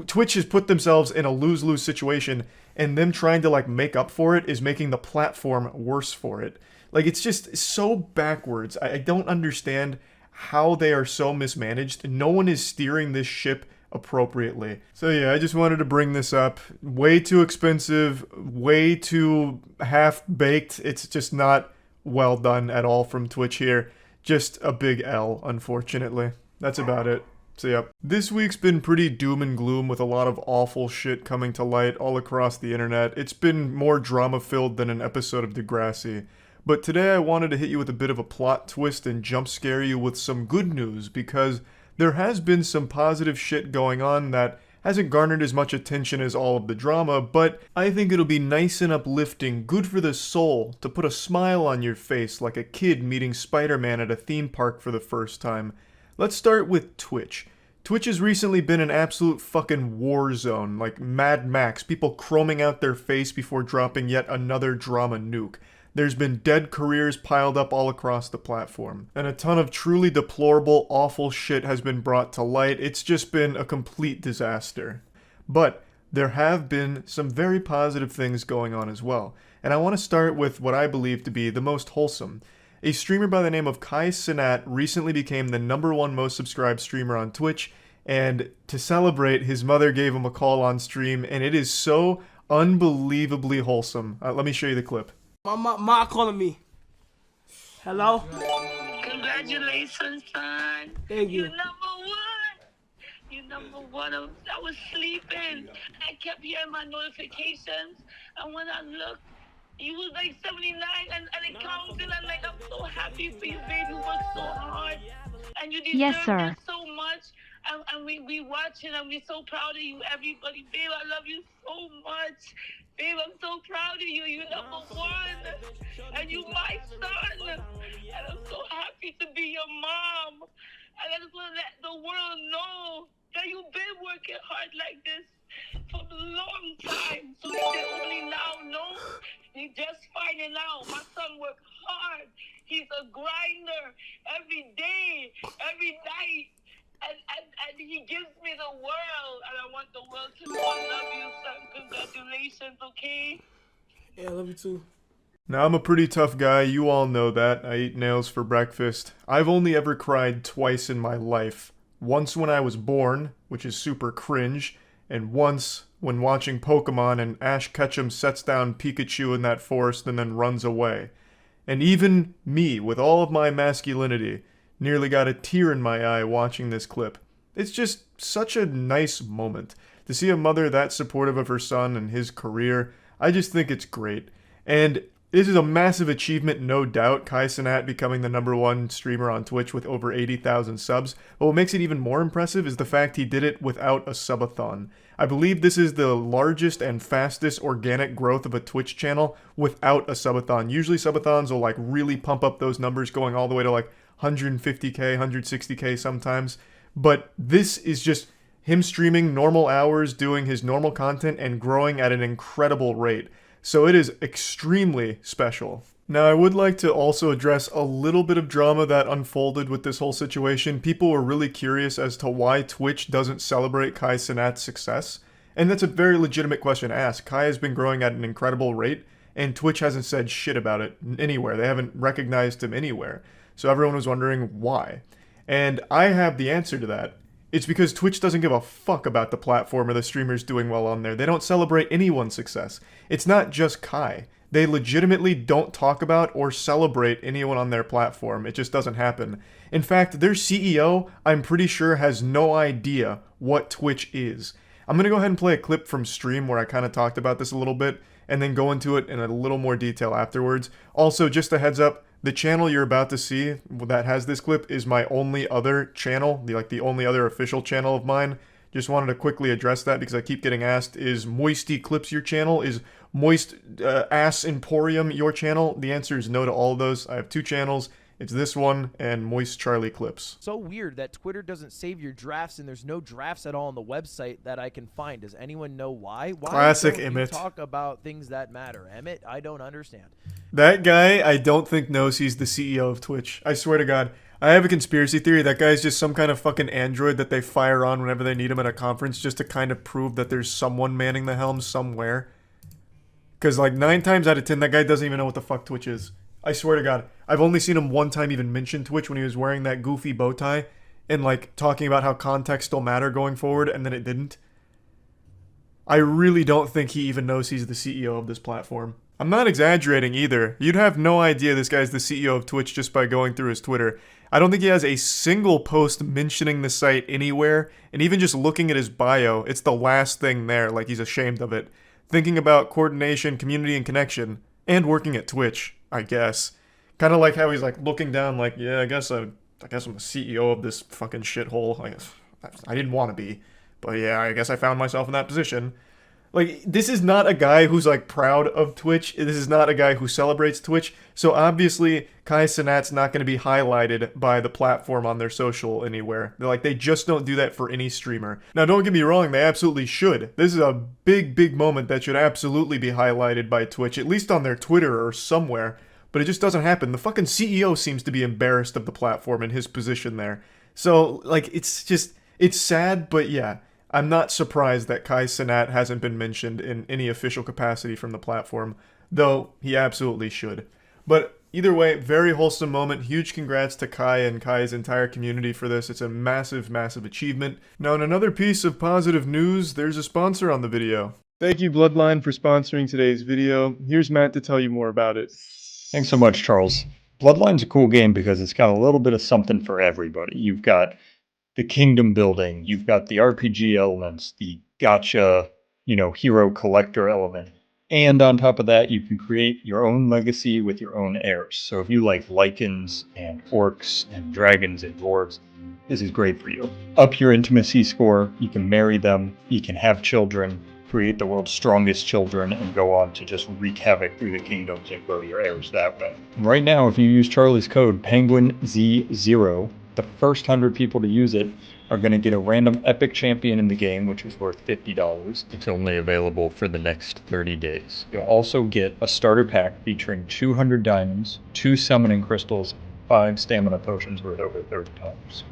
Twitch has put themselves in a lose-lose situation, and them trying to like make up for it is making the platform worse for it. Like, it's just so backwards. I don't understand how they are so mismanaged. No one is steering this ship appropriately. So yeah, I just wanted to bring this up. Way too expensive, way too half-baked. It's just not well done at all from Twitch here. Just a big L, unfortunately. That's about it. So yep. This week's been pretty doom and gloom with a lot of awful shit coming to light all across the internet. It's been more drama-filled than an episode of Degrassi. But today I wanted to hit you with a bit of a plot twist and jump scare you with some good news, because there has been some positive shit going on that hasn't garnered as much attention as all of the drama, but I think it'll be nice and uplifting, good for the soul, to put a smile on your face like a kid meeting Spider-Man at a theme park for the first time. Let's start with Twitch. Twitch has recently been an absolute fucking war zone, like Mad Max, people chroming out their face before dropping yet another drama nuke. There's been dead careers piled up all across the platform, and a ton of truly deplorable, awful shit has been brought to light. It's just been a complete disaster. But there have been some very positive things going on as well, and I want to start with what I believe to be the most wholesome. A streamer by the name of Kai-Cenat recently became the #1 most subscribed streamer on Twitch, and to celebrate, his mother gave him a call on stream, and it is so unbelievably wholesome. Let me show you the clip. My mom calling me. Hello? Congratulations, son. Thank you. You're #1. You're #1. I was sleeping. I kept hearing my notifications. And when I looked, you was like 79 and it counted. And like, I'm so happy for you, baby. You worked so hard. And you deserve it so much. And we watching and we're so proud of you, everybody. Babe, I love you so much. Babe, I'm so proud of you. You're #1. And you my son. And I'm so happy to be your mom. And I just want to let the world know that you've been working hard like this for a long time. So they only now know. You're just finding out. My son worked hard. He's a grinder every day, every night. And he gives me the world, and I want the world to know I love you, son. Congratulations, okay? Yeah, I love you too. Now, I'm a pretty tough guy, you all know that. I eat nails for breakfast. I've only ever cried twice in my life. Once when I was born, which is super cringe, and once when watching Pokemon and Ash Ketchum sets down Pikachu in that forest and then runs away. And even me, with all of my masculinity, nearly got a tear in my eye watching this clip. It's just such a nice moment. To see a mother that supportive of her son and his career, I just think it's great. And this is a massive achievement, no doubt, Kai-Cenat becoming the #1 streamer on Twitch with over 80,000 subs. But what makes it even more impressive is the fact he did it without a subathon. I believe this is the largest and fastest organic growth of a Twitch channel without a subathon. Usually subathons will like really pump up those numbers, going all the way to like 150k, 160k sometimes. But this is just him streaming normal hours, doing his normal content, and growing at an incredible rate. So it is extremely special. Now, I would like to also address a little bit of drama that unfolded with this whole situation. People were really curious as to why Twitch doesn't celebrate Kai-Cenat's success. And that's a very legitimate question to ask. Kai has been growing at an incredible rate, and Twitch hasn't said shit about it anywhere. They haven't recognized him anywhere. So everyone was wondering why. And I have the answer to that. It's because Twitch doesn't give a fuck about the platform or the streamers doing well on there. They don't celebrate anyone's success. It's not just Kai. They legitimately don't talk about or celebrate anyone on their platform. It just doesn't happen. In fact, their CEO, I'm pretty sure, has no idea what Twitch is. I'm going to go ahead and play a clip from stream where I kind of talked about this a little bit, and then go into it in a little more detail afterwards. Also, just a heads up, the channel you're about to see that has this clip is my only other channel, the only other official channel of mine. Just wanted to quickly address that because I keep getting asked, is Moisty Clips your channel? Is Moist Ass Emporium your channel? The answer is no to all of those. I have two channels. It's this one and Moist Charlie Clips. So weird that Twitter doesn't save your drafts and there's no drafts at all on the website that I can find. Does anyone know why? Why Classic don't Emmett. you talk about things that matter? Emmett, I don't understand. That guy, I don't think knows he's the CEO of Twitch. I swear to God. I have a conspiracy theory. That guy's just some kind of fucking android that they fire on whenever they need him at a conference just to kind of prove that there's someone manning the helm somewhere. Because like 9 times out of 10, that guy doesn't even know what the fuck Twitch is. I swear to God. I've only seen him one time even mention Twitch when he was wearing that goofy bow tie and like talking about how context still matter going forward, and then it didn't. I really don't think he even knows he's the CEO of this platform. I'm not exaggerating either. You'd have no idea this guy's the CEO of Twitch just by going through his Twitter. I don't think he has a single post mentioning the site anywhere, and even just looking at his bio, it's the last thing there, like he's ashamed of it. Thinking about coordination, community, and connection, and working at Twitch, I guess. Kind of like how he's like looking down like, yeah, I guess I'm the CEO of this fucking shithole. I didn't want to be, but yeah, I guess I found myself in that position. Like, this is not a guy who's, like, proud of Twitch. This is not a guy who celebrates Twitch. So, obviously, Kai Cenat's not going to be highlighted by the platform on their social anywhere. They just don't do that for any streamer. Now, don't get me wrong, they absolutely should. This is a big, big moment that should absolutely be highlighted by Twitch, at least on their Twitter or somewhere. But it just doesn't happen. The fucking CEO seems to be embarrassed of the platform and his position there. So, like, it's sad, but yeah. I'm not surprised that Kai Cenat hasn't been mentioned in any official capacity from the platform, though he absolutely should. But either way, very wholesome moment. Huge congrats to Kai and Kai's entire community for this. It's a massive, massive achievement. Now, in another piece of positive news, there's a sponsor on the video. Thank you, Bloodline, for sponsoring today's video. Here's Matt to tell you more about it. Thanks so much, Charles. Bloodline's a cool game because it's got a little bit of something for everybody. You've got the kingdom building, you've got the RPG elements, the gacha, hero collector element. And on top of that, you can create your own legacy with your own heirs. So if you like lycans and orcs and dragons and dwarves, this is great for you. Up your intimacy score, you can marry them, you can have children, create the world's strongest children, and go on to just wreak havoc through the kingdoms and grow your heirs that way. Right now, if you use Charlie's code, Penguinz0, the first 100 people to use it are going to get a random epic champion in the game, which is worth $50. It's only available for the next 30 days. You'll also get a starter pack featuring 200 diamonds, 2 summoning crystals, 5 stamina potions worth over $30.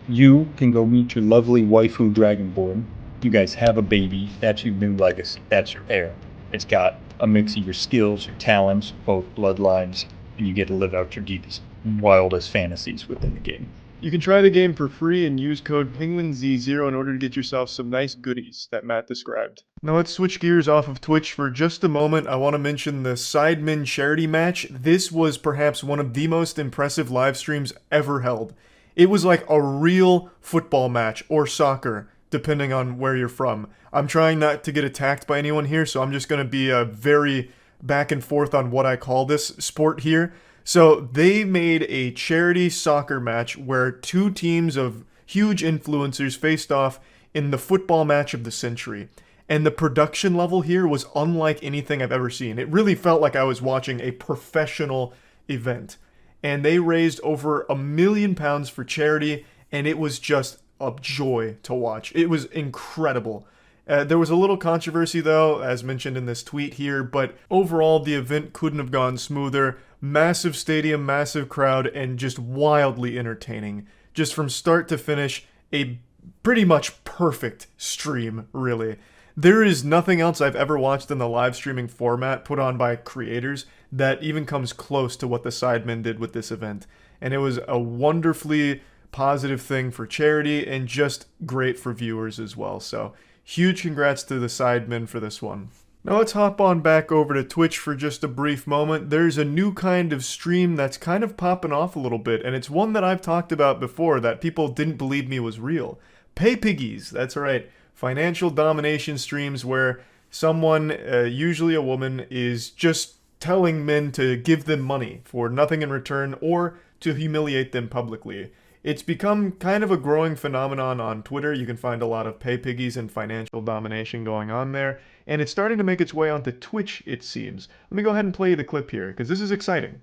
You can go meet your lovely waifu dragonborn. You guys have a baby. That's your new legacy. That's your heir. It's got a mix of your skills, your talents, both bloodlines, and you get to live out your deepest, wildest fantasies within the game. You can try the game for free and use code Penguinz0 in order to get yourself some nice goodies that Matt described. Now let's switch gears off of Twitch for just a moment. I want to mention the Sidemen charity match. This was perhaps one of the most impressive live streams ever held. It was like a real football match or soccer, depending on where you're from. I'm trying not to get attacked by anyone here, so I'm just going to be very back and forth on what I call this sport here. So they made a charity soccer match where 2 teams of huge influencers faced off in the football match of the century. And the production level here was unlike anything I've ever seen. It really felt like I was watching a professional event. And they raised over £1 million for charity, and it was just a joy to watch. It was incredible. There was a little controversy though, as mentioned in this tweet here, but overall the event couldn't have gone smoother. Massive stadium, massive crowd, and just wildly entertaining. Just from start to finish, a pretty much perfect stream, really. There is nothing else I've ever watched in the live streaming format put on by creators that even comes close to what the Sidemen did with this event. And it was a wonderfully positive thing for charity and just great for viewers as well. So huge congrats to the Sidemen for this one. Now let's hop on back over to Twitch for just a brief moment. There's a new kind of stream that's kind of popping off a little bit, and it's one that I've talked about before that people didn't believe me was real. Pay piggies, that's right. Financial domination streams where someone, usually a woman, is just telling men to give them money for nothing in return or to humiliate them publicly. It's become kind of a growing phenomenon on Twitter. You can find a lot of pay piggies and financial domination going on there. And it's starting to make its way onto Twitch, it seems. Let me go ahead and play you the clip here, because this is exciting.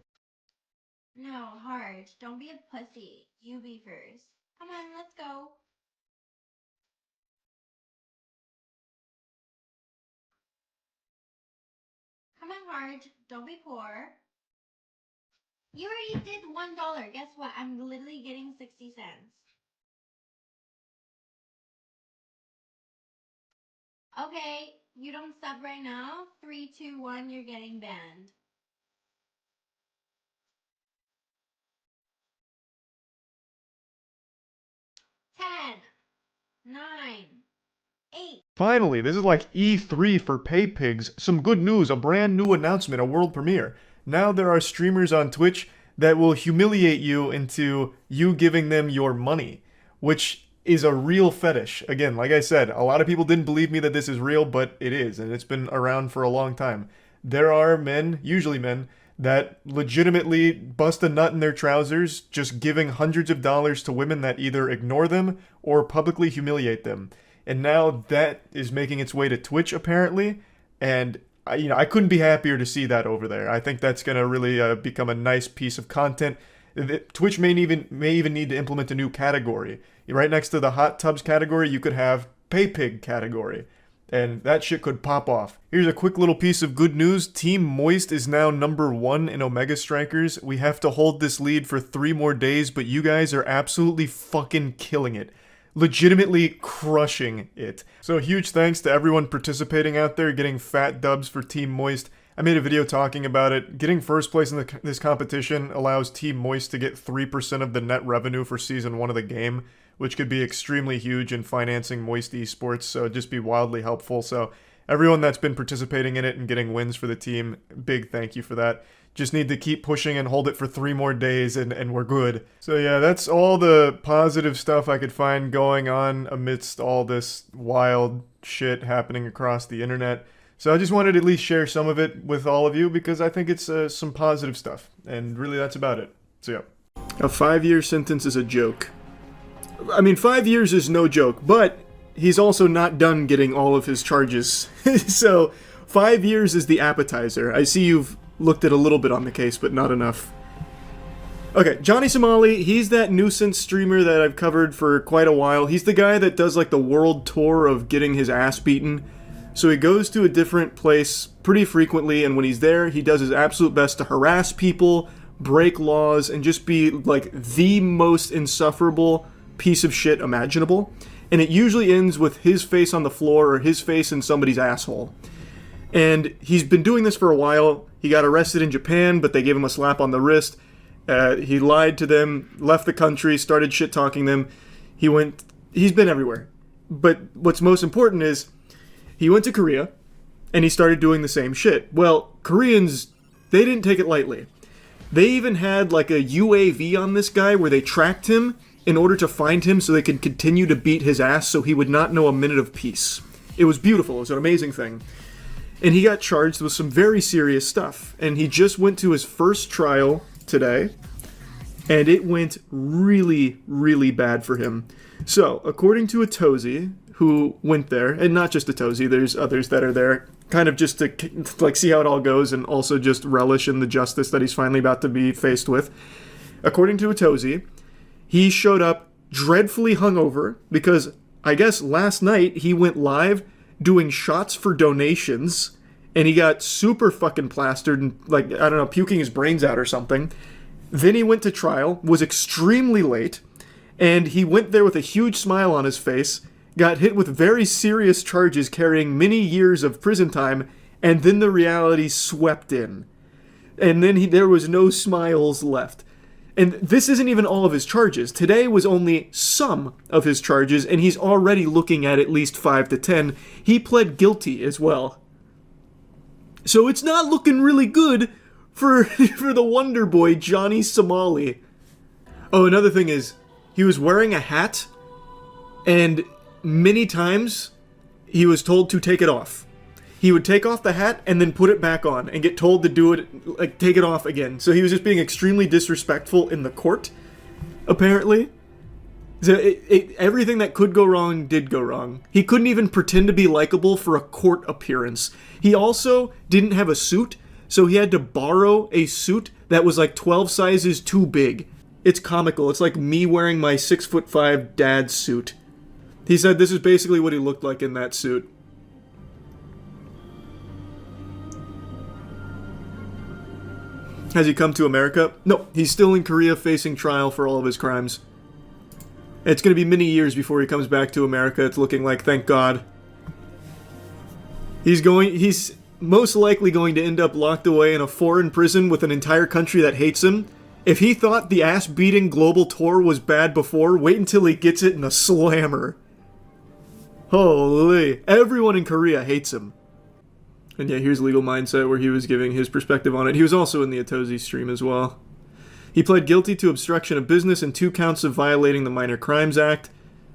No, Harge, don't be a pussy. You be first. Come on, let's go. Come on, Harge, don't be poor. You already did $1. Guess what? I'm literally getting 60 cents. Okay, you don't sub right now. 3, 2, 1, you're getting banned. 10, 9, 8. Finally, this is like E3 for pay pigs. Some good news, a brand new announcement, a world premiere. Now there are streamers on Twitch that will humiliate you into you giving them your money, which is a real fetish. Again, like I said, a lot of people didn't believe me that this is real, but it is, and it's been around for a long time. There are men, usually men, that legitimately bust a nut in their trousers just giving hundreds of dollars to women that either ignore them or publicly humiliate them. And now that is making its way to Twitch, apparently, and I couldn't be happier to see that over there. I think that's going to really become a nice piece of content. Twitch may even need to implement a new category. Right next to the hot tubs category, you could have pay pig category. And that shit could pop off. Here's a quick little piece of good news. Team Moist is now #1 in Omega Strikers. We have to hold this lead for 3 more days, but you guys are absolutely fucking killing it. Legitimately crushing it. So huge thanks to everyone participating out there, getting fat dubs for Team Moist. I made a video talking about it. Getting first place in this competition allows Team Moist to get 3% of the net revenue for Season 1 of the game, which could be extremely huge in financing Moist Esports, so it'd just be wildly helpful. So everyone that's been participating in it and getting wins for the team, big thank you for that. Just need to keep pushing and hold it for 3 more days and we're good. So yeah, that's all the positive stuff I could find going on amidst all this wild shit happening across the internet. So I just wanted to at least share some of it with all of you because I think it's some positive stuff. And really that's about it. So yeah. A 5-year sentence is a joke. I mean, 5 years is no joke, but he's also not done getting all of his charges. So 5 years is the appetizer. I see you've looked at a little bit on the case, but not enough. Okay, Johnny Somali, he's that nuisance streamer that I've covered for quite a while. He's the guy that does like the world tour of getting his ass beaten. So he goes to a different place pretty frequently, and when he's there, he does his absolute best to harass people, break laws, and just be like the most insufferable piece of shit imaginable. And it usually ends with his face on the floor or his face in somebody's asshole. And he's been doing this for a while. He got arrested in Japan, but they gave him a slap on the wrist. He lied to them, left the country, started shit-talking them. He's been everywhere. But what's most important is he went to Korea, and he started doing the same shit. Well, Koreans, they didn't take it lightly. They even had like a UAV on this guy where they tracked him in order to find him so they could continue to beat his ass so he would not know a minute of peace. It was beautiful. It was an amazing thing. And he got charged with some very serious stuff. And he just went to his first trial today, and it went really, really bad for him. So, according to Atozy, who went there, and not just Atozy, there's others that are there, kind of just to like see how it all goes and also just relish in the justice that he's finally about to be faced with. According to Atozy, he showed up dreadfully hungover because I guess last night he went live doing shots for donations, and he got super fucking plastered and, like, I don't know, puking his brains out or something. Then he went to trial, was extremely late, and he went there with a huge smile on his face, got hit with very serious charges carrying many years of prison time, and then the reality swept in. And then there was no smiles left. And this isn't even all of his charges. Today was only some of his charges, and he's already looking at least 5 to 10. He pled guilty as well. So it's not looking really good for the Wonder Boy, Johnny Somali. Oh, another thing is, he was wearing a hat, and many times he was told to take it off. He would take off the hat and then put it back on and get told to do it, like, take it off again. So he was just being extremely disrespectful in the court, apparently. So everything that could go wrong did go wrong. He couldn't even pretend to be likable for a court appearance. He also didn't have a suit, so he had to borrow a suit that was like 12 sizes too big. It's comical. It's like me wearing my 6'5" dad's suit. He said this is basically what he looked like in that suit. Has he come to America? No, he's still in Korea facing trial for all of his crimes. It's going to be many years before he comes back to America, it's looking like, thank God. He's most likely going to end up locked away in a foreign prison with an entire country that hates him. If he thought the ass-beating global tour was bad before, wait until he gets it in a slammer. Holy. Everyone in Korea hates him. And yeah, here's Legal Mindset, where he was giving his perspective on it. He was also in the Atozi stream as well. He pled guilty to obstruction of business and 2 counts of violating the Minor Crimes Act,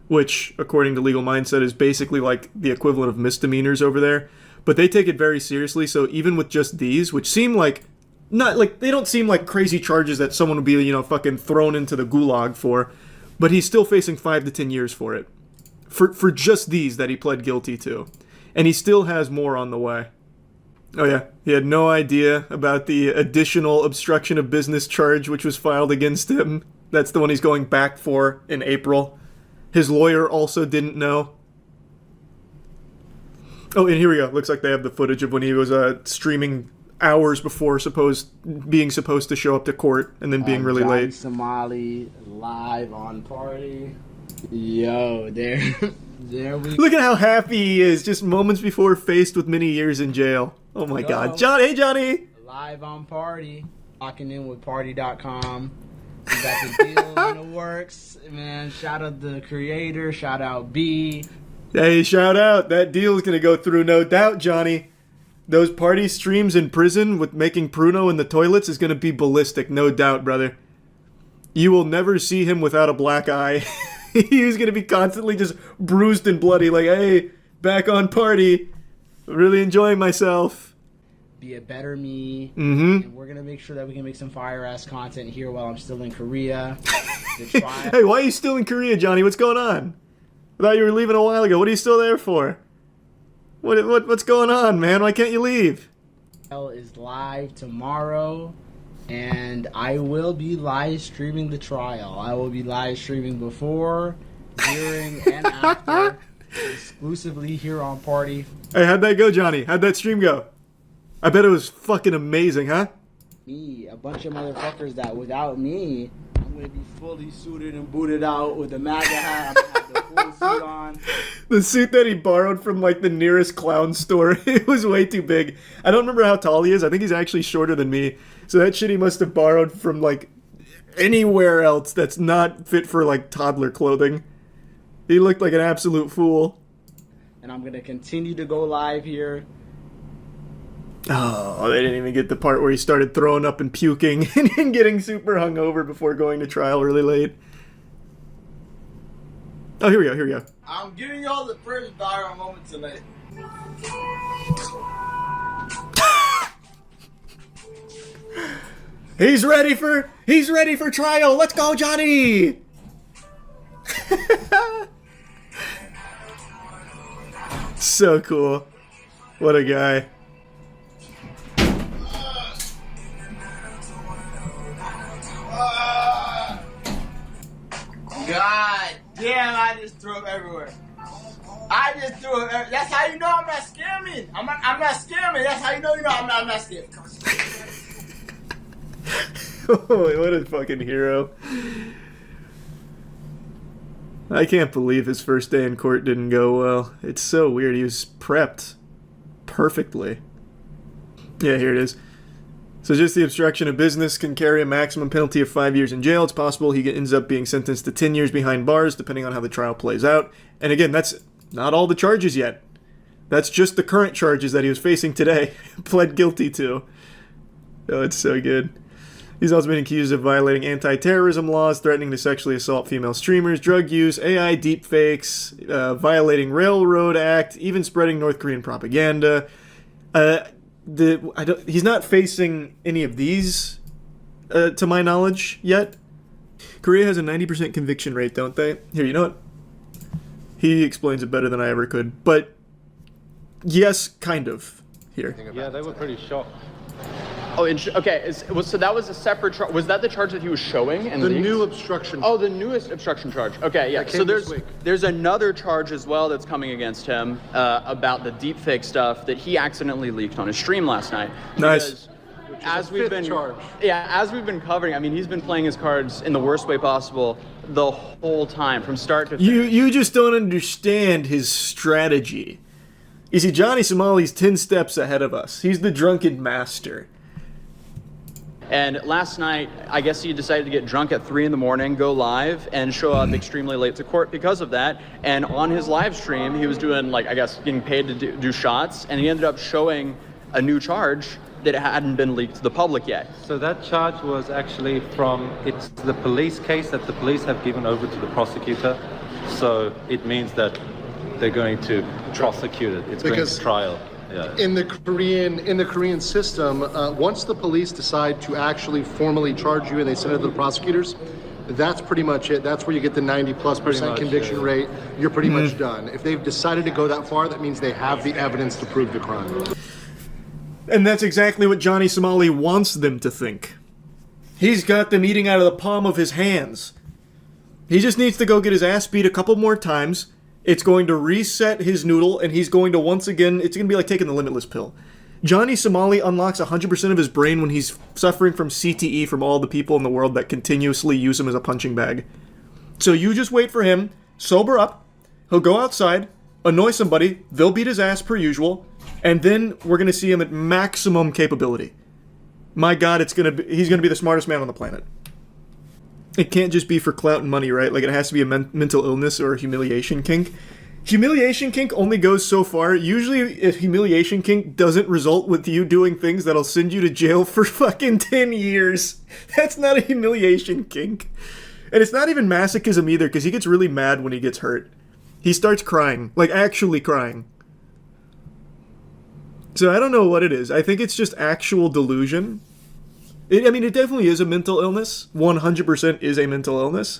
which, according to Legal Mindset, is basically like the equivalent of misdemeanors over there. But they take it very seriously, so even with just these, which seem like, not like, they don't seem like crazy charges that someone would be, you know, fucking thrown into the gulag for, but he's still facing 5 to 10 years for it. For just these that he pled guilty to. And he still has more on the way. Oh yeah, he had no idea about the additional obstruction of business charge which was filed against him. That's the one he's going back for in April. His lawyer also didn't know. Oh, and here we go. Looks like they have the footage of when he was streaming hours before being supposed to show up to court and then being really Johnny late. Somali live on Party. Yo, there we Look at how happy he is just moments before faced with many years in jail. Oh my God. Hey Johnny! live on Party. Locking in with Party.com. We got the deal in the works. Man, shout out the creator. Shout out B. Hey, shout out. That deal is going to go through, no doubt, Johnny. Those party streams in prison with making Pruno in the toilets is going to be ballistic, no doubt, brother. You will never see him without a black eye. He's going to be constantly just bruised and bloody, like, hey, back on Party. Really enjoying myself. Be a better me. Mm-hmm. And we're going to make sure that we can make some fire-ass content here while I'm still in Korea. Hey, why are you still in Korea, Johnny? What's going on? I thought you were leaving a while ago. What are you still there for? What's going on, man? Why can't you leave? Is live tomorrow, and I will be live streaming the trial. I will be live streaming before, during, and after, exclusively here on Party. Hey, how'd that go, Johnny? How'd that stream go? I bet it was fucking amazing, huh? Me, a bunch of motherfuckers that without me, I'm gonna be fully suited and booted out with a MAGA hat. I'm gonna have the full suit on. The suit that he borrowed from, like, the nearest clown store, it was way too big. I don't remember how tall he is. I think he's actually shorter than me. So that shit he must have borrowed from, like, anywhere else that's not fit for, like, toddler clothing. He looked like an absolute fool. And I'm gonna continue to go live here. Oh, they didn't even get the part where he started throwing up and puking and getting super hungover before going to trial really late. Oh, here we go. I'm giving y'all the first viral moment tonight. He's ready for trial. Let's go, Johnny. So cool. What a guy. God damn, I just threw up everywhere. That's how you know I'm not scamming. I'm not scamming. That's how you know I'm not scamming. Oh, what a fucking hero. I can't believe his first day in court didn't go well. It's so weird. He was prepped perfectly. Yeah, here it is. So just the obstruction of business can carry a maximum penalty of 5 years in jail. It's possible he ends up being sentenced to 10 years behind bars, depending on how the trial plays out. And again, that's not all the charges yet. That's just the current charges that he was facing today, pled guilty to. Oh, it's so good. He's also been accused of violating anti-terrorism laws, threatening to sexually assault female streamers, drug use, AI deepfakes, violating Railroad Act, even spreading North Korean propaganda. He's not facing any of these, to my knowledge, yet. Korea has a 90% conviction rate, don't they? Here, you know what? He explains it better than I ever could. But, yes, kind of. Here. Yeah, they were pretty shocked. Oh, okay. So that was a separate charge. Was that the charge that he was showing? And the new obstruction. Oh, the newest obstruction charge. Okay, yeah. So there's another charge as well that's coming against him about the deepfake stuff that he accidentally leaked on his stream last night. Nice. As we've been covering, I mean, he's been playing his cards in the worst way possible the whole time, from start to finish. You just don't understand his strategy. You see, Johnny Somali's 10 steps ahead of us. He's the drunken master. And last night, I guess he decided to get drunk at 3 in the morning, go live, and show up extremely late to court because of that. And on his live stream, he was doing, like, I guess, getting paid to do shots, and he ended up showing a new charge that hadn't been leaked to the public yet. So that charge was actually it's the police case that the police have given over to the prosecutor. So it means that they're going to prosecute it. It's going to trial. Yeah. In the Korean system, once the police decide to actually formally charge you and they send it to the prosecutors, that's pretty much it. That's where you get the 90+% conviction rate. You're pretty much done. If they've decided to go that far, that means they have the evidence to prove the crime. And that's exactly what Johnny Somali wants them to think. He's got them eating out of the palm of his hands. He just needs to go get his ass beat a couple more times. It's going to reset his noodle, and he's going to once again, it's going to be like taking the limitless pill. Johnny Somali unlocks 100% of his brain when he's suffering from CTE from all the people in the world that continuously use him as a punching bag. So you just wait for him, sober up, he'll go outside, annoy somebody, they'll beat his ass per usual, and then we're going to see him at maximum capability. My God, he's going to be the smartest man on the planet. It can't just be for clout and money, right? Like, it has to be a mental illness or a humiliation kink. Humiliation kink only goes so far. Usually, if humiliation kink doesn't result with you doing things that'll send you to jail for fucking 10 years. That's not a humiliation kink. And it's not even masochism either, because he gets really mad when he gets hurt. He starts crying. Like, actually crying. So I don't know what it is. I think it's just actual delusion. It definitely is a mental illness. 100% is a mental illness.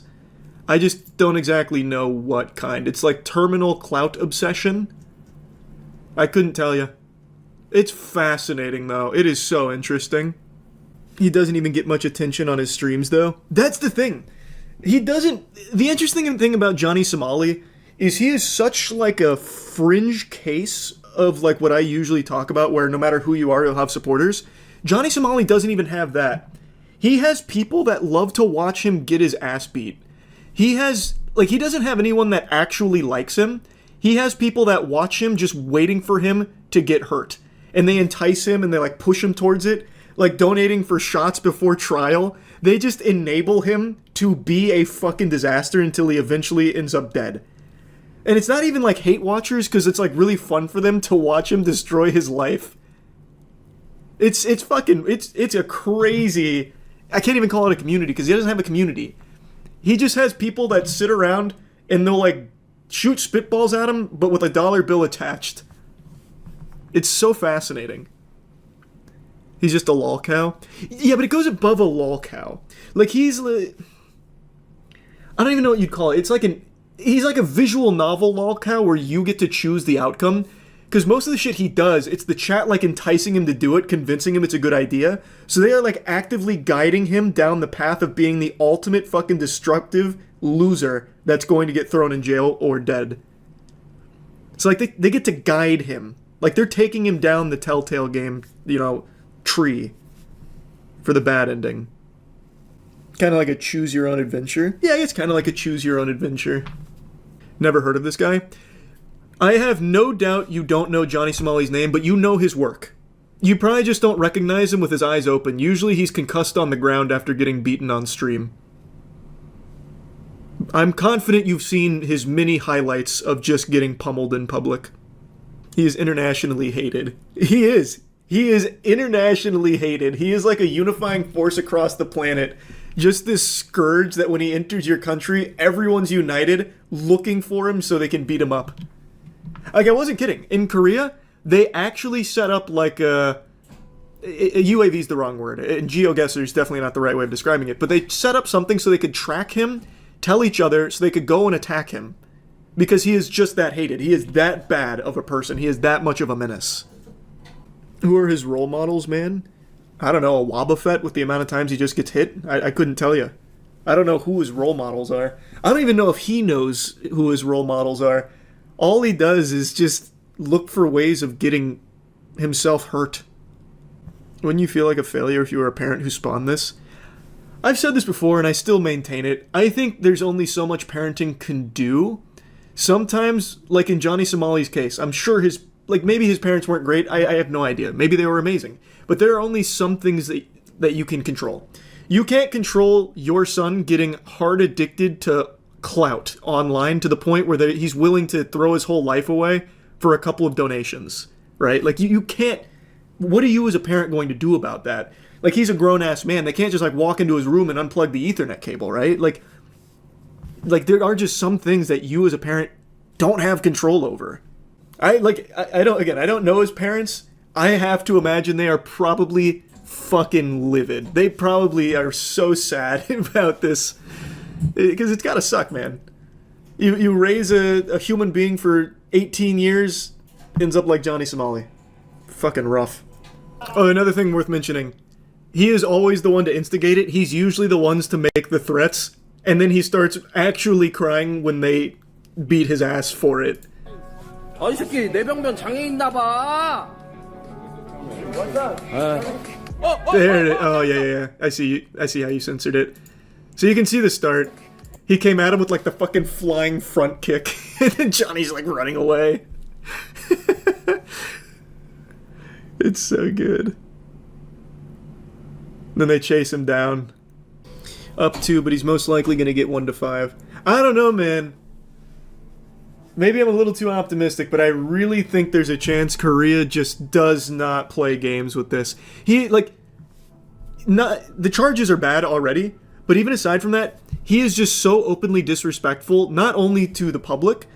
I just don't exactly know what kind. It's like terminal clout obsession. I couldn't tell you. It's fascinating, though. It is so interesting. He doesn't even get much attention on his streams, though. That's the thing. He doesn't... The interesting thing about Johnny Somali is he is such, like, a fringe case of, like, what I usually talk about, where no matter who you are, you'll have supporters. Johnny Somali doesn't even have that. He has people that love to watch him get his ass beat. He doesn't have anyone that actually likes him. He has people that watch him just waiting for him to get hurt. And they entice him and they, like, push him towards it. Like, donating for shots before trial. They just enable him to be a fucking disaster until he eventually ends up dead. And it's not even, like, hate watchers, because it's, like, really fun for them to watch him destroy his life. It's a crazy... I can't even call it a community, because he doesn't have a community. He just has people that sit around, and they'll, like, shoot spitballs at him, but with a dollar bill attached. It's so fascinating. He's just a lol cow. Yeah, but it goes above a lol cow. Like, he's... I don't even know what you'd call it. It's like he's like a visual novel lol cow where you get to choose the outcome. Because most of the shit he does, it's the chat, like, enticing him to do it, convincing him it's a good idea. So they are, like, actively guiding him down the path of being the ultimate fucking destructive loser that's going to get thrown in jail or dead. So, like, they get to guide him. Like, they're taking him down the Telltale game, tree for the bad ending. Kind of like a choose-your-own adventure. Yeah, it's kind of like a choose-your-own adventure. Never heard of this guy. I have no doubt you don't know Johnny Somali's name, but you know his work. You probably just don't recognize him with his eyes open. Usually he's concussed on the ground after getting beaten on stream. I'm confident you've seen his mini highlights of just getting pummeled in public. He is internationally hated. He is. He is internationally hated. He is like a unifying force across the planet. Just this scourge that when he enters your country, everyone's united looking for him so they can beat him up. Like, I wasn't kidding. In Korea, they actually set up like a UAV is the wrong word. And GeoGuessr is definitely not the right way of describing it. But they set up something so they could track him, tell each other, so they could go and attack him. Because he is just that hated. He is that bad of a person. He is that much of a menace. Who are his role models, man? I don't know, a Wobbuffet with the amount of times he just gets hit? I couldn't tell you. I don't know who his role models are. I don't even know if he knows who his role models are. All he does is just look for ways of getting himself hurt. Wouldn't you feel like a failure if you were a parent who spawned this? I've said this before and I still maintain it. I think there's only so much parenting can do. Sometimes, like in Johnny Somali's case, I'm sure maybe his parents weren't great. I have no idea. Maybe they were amazing. But there are only some things that you can control. You can't control your son getting hard addicted to clout online to the point where he's willing to throw his whole life away for a couple of donations, right? Like, you can't... What are you as a parent going to do about that? Like, he's a grown-ass man. They can't just, like, walk into his room and unplug the Ethernet cable, right? Like, there are just some things that you as a parent don't have control over. I don't know his parents. I have to imagine they are probably fucking livid. They probably are so sad about this. Because it's gotta suck, man. You raise a human being for 18 years, ends up like Johnny Somali. Fucking rough. Oh, another thing worth mentioning. He is always the one to instigate it. He's usually the ones to make the threats. And then he starts actually crying when they beat his ass for it. 아이 새끼 내병변 장애 있나 봐. There it is. Oh yeah. I see how you censored it. So you can see the start. He came at him with like the fucking flying front kick, and then Johnny's like running away. It's so good. Then they chase him down. Up 2, but he's most likely gonna get 1 to 5. I don't know, man. Maybe I'm a little too optimistic, but I really think there's a chance Korea just does not play games with this. The charges are bad already, but even aside from that, he is just so openly disrespectful, not only to the public,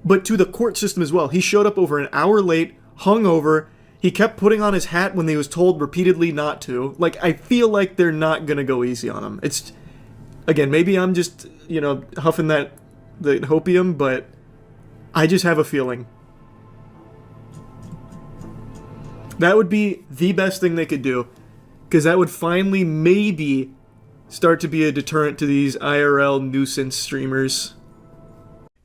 but to the court system as well. He showed up over an hour late, hungover. He kept putting on his hat when he was told repeatedly not to. Like, I feel like they're not gonna go easy on him. It's, again, maybe I'm just, huffing the hopium, but I just have a feeling. That would be the best thing they could do, because that would finally maybe start to be a deterrent to these IRL nuisance streamers.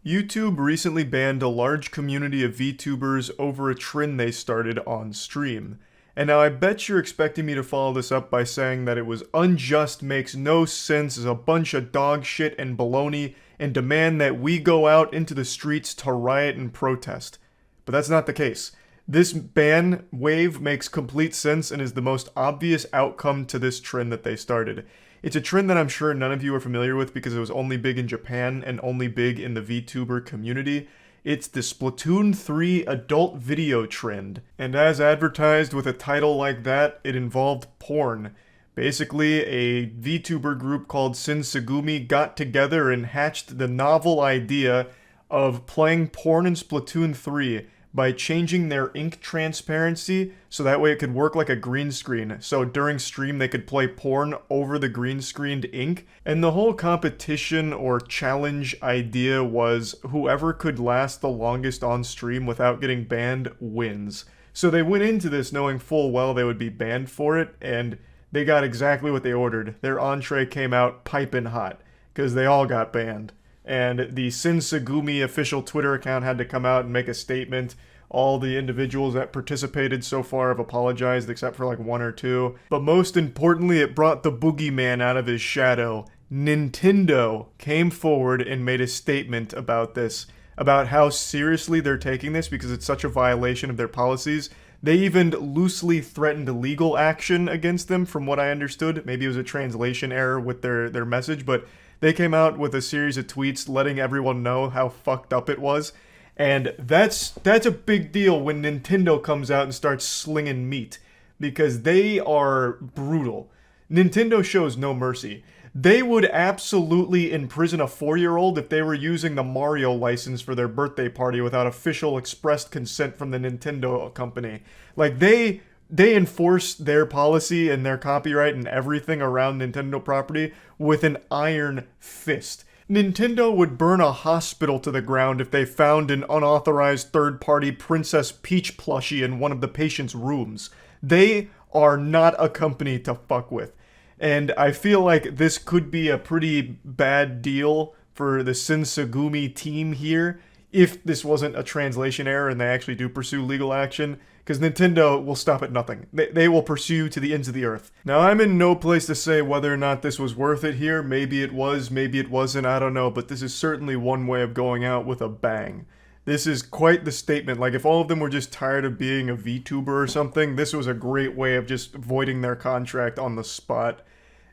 YouTube recently banned a large community of VTubers over a trend they started on stream. And now I bet you're expecting me to follow this up by saying that it was unjust, makes no sense, is a bunch of dog shit and baloney, and demand that we go out into the streets to riot and protest. But that's not the case. This ban wave makes complete sense and is the most obvious outcome to this trend that they started. It's a trend that I'm sure none of you are familiar with because it was only big in Japan and only big in the VTuber community. It's the Splatoon 3 adult video trend. And as advertised with a title like that, it involved porn. Basically, a VTuber group called Shinsegumi got together and hatched the novel idea of playing porn in Splatoon 3 by changing their ink transparency so that way it could work like a green screen. So during stream they could play porn over the green screened ink. And the whole competition or challenge idea was whoever could last the longest on stream without getting banned wins. So they went into this knowing full well they would be banned for it, and they got exactly what they ordered. Their entree came out piping hot, because they all got banned. And the Shinsegumi official Twitter account had to come out and make a statement. All the individuals that participated so far have apologized, except for like 1 or 2. But most importantly, it brought the boogeyman out of his shadow. Nintendo came forward and made a statement about this. about how seriously they're taking this because it's such a violation of their policies. They even loosely threatened legal action against them, from what I understood. Maybe it was a translation error with their message, but they came out with a series of tweets letting everyone know how fucked up it was. And that's a big deal when Nintendo comes out and starts slinging meat, because they are brutal. Nintendo shows no mercy. They would absolutely imprison a 4-year-old if they were using the Mario license for their birthday party without official expressed consent from the Nintendo company. Like, they enforce their policy and their copyright and everything around Nintendo property with an iron fist. Nintendo would burn a hospital to the ground if they found an unauthorized third-party Princess Peach plushie in one of the patient's rooms. They are not a company to fuck with. And I feel like this could be a pretty bad deal for the Shinsegumi team here if this wasn't a translation error and they actually do pursue legal action, because Nintendo will stop at nothing. They will pursue to the ends of the earth. Now, I'm in no place to say whether or not this was worth it here. Maybe it was, maybe it wasn't, I don't know, but this is certainly one way of going out with a bang. This is quite the statement. Like, if all of them were just tired of being a VTuber or something, this was a great way of just voiding their contract on the spot.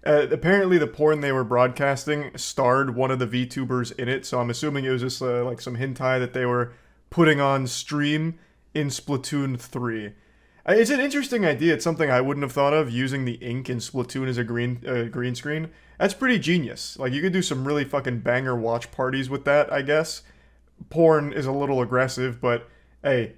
Apparently the porn they were broadcasting starred one of the VTubers in it, so I'm assuming it was just like some hentai that they were putting on stream in Splatoon 3. It's an interesting idea. It's something I wouldn't have thought of, using the ink in Splatoon as a green screen. That's pretty genius. Like, you could do some really fucking banger watch parties with that, I guess. Porn is a little aggressive, but hey,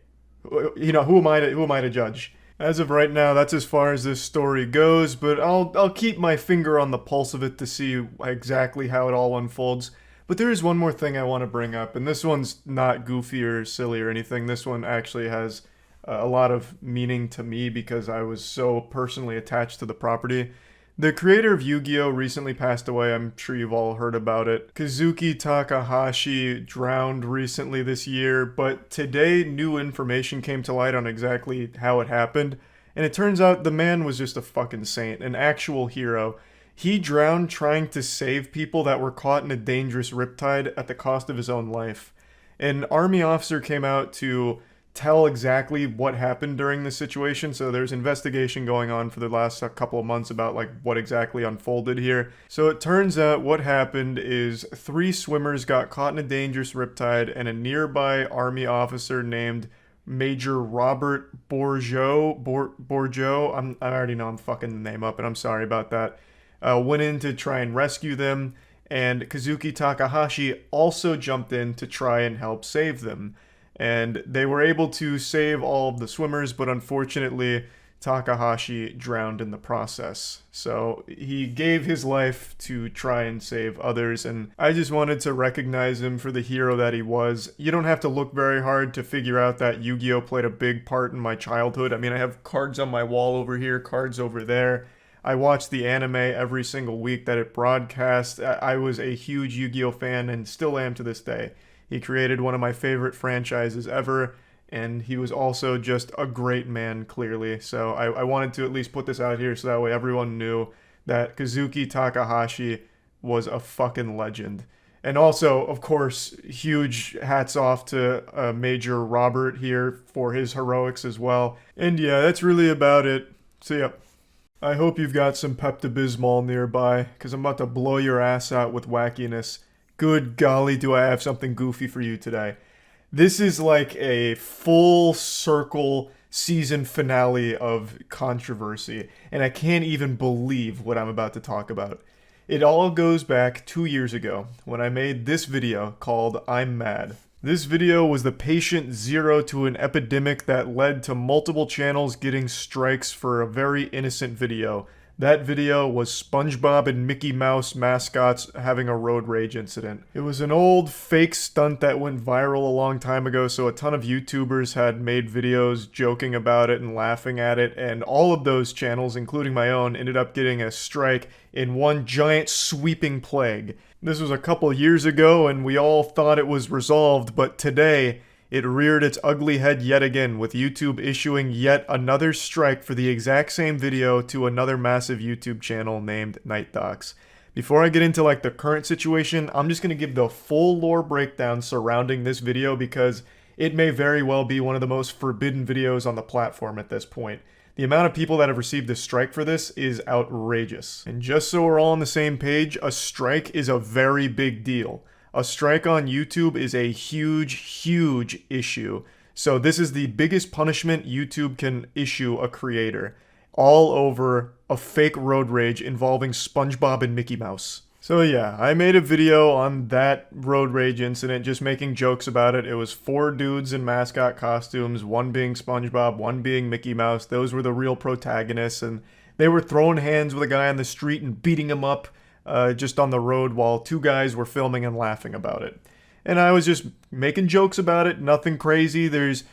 you know, who am I to judge? As of right now, that's as far as this story goes, but I'll keep my finger on the pulse of it to see exactly how it all unfolds. But there is one more thing I want to bring up, and this one's not goofy or silly or anything. This one actually has a lot of meaning to me because I was so personally attached to the property. The creator of Yu-Gi-Oh! Recently passed away. I'm sure you've all heard about it. Kazuki Takahashi drowned recently this year, but today new information came to light on exactly how it happened. And it turns out the man was just a fucking saint, an actual hero. He drowned trying to save people that were caught in a dangerous riptide at the cost of his own life. An army officer came out to tell exactly what happened during this situation, so there's investigation going on for the last couple of months about like what exactly unfolded here. So it turns out what happened is 3 swimmers got caught in a dangerous riptide, and a nearby army officer named Major Robert Bourgeau, I already know I'm fucking the name up, and I'm sorry about that, went in to try and rescue them, and Kazuki Takahashi also jumped in to try and help save them. And they were able to save all of the swimmers, but unfortunately, Takahashi drowned in the process. So he gave his life to try and save others, and I just wanted to recognize him for the hero that he was. You don't have to look very hard to figure out that Yu-Gi-Oh! Played a big part in my childhood. I mean, I have cards on my wall over here, cards over there. I watched the anime every single week that it broadcast. I was a huge Yu-Gi-Oh! Fan and still am to this day. He created one of my favorite franchises ever, and he was also just a great man, clearly. So I wanted to at least put this out here so that way everyone knew that Kazuki Takahashi was a fucking legend. And also, of course, huge hats off to Major Robert here for his heroics as well. And yeah, that's really about it. See ya. I hope you've got some Pepto-Bismol nearby, because I'm about to blow your ass out with wackiness. Good golly, do I have something goofy for you today. This is like a full circle season finale of controversy, and I can't even believe what I'm about to talk about. It all goes back 2 years ago, when I made this video called I'm Mad. This video was the patient zero to an epidemic that led to multiple channels getting strikes for a very innocent video. That video was SpongeBob and Mickey Mouse mascots having a road rage incident. It was an old fake stunt that went viral a long time ago, so a ton of YouTubers had made videos joking about it and laughing at it, and all of those channels, including my own, ended up getting a strike in one giant sweeping plague. This was a couple years ago, and we all thought it was resolved, but today, it reared its ugly head yet again, with YouTube issuing yet another strike for the exact same video to another massive YouTube channel named Night Docs. Before I get into like the current situation, I'm just going to give the full lore breakdown surrounding this video because it may very well be one of the most forbidden videos on the platform at this point. The amount of people that have received a strike for this is outrageous. And just so we're all on the same page, a strike is a very big deal. A strike on YouTube is a huge, huge issue. So this is the biggest punishment YouTube can issue a creator. All over a fake road rage involving SpongeBob and Mickey Mouse. So yeah, I made a video on that road rage incident, just making jokes about it. It was 4 dudes in mascot costumes, one being SpongeBob, one being Mickey Mouse. Those were the real protagonists, and they were throwing hands with a guy on the street and beating him up just on the road while 2 guys were filming and laughing about it. And I was just making jokes about it, nothing crazy. There's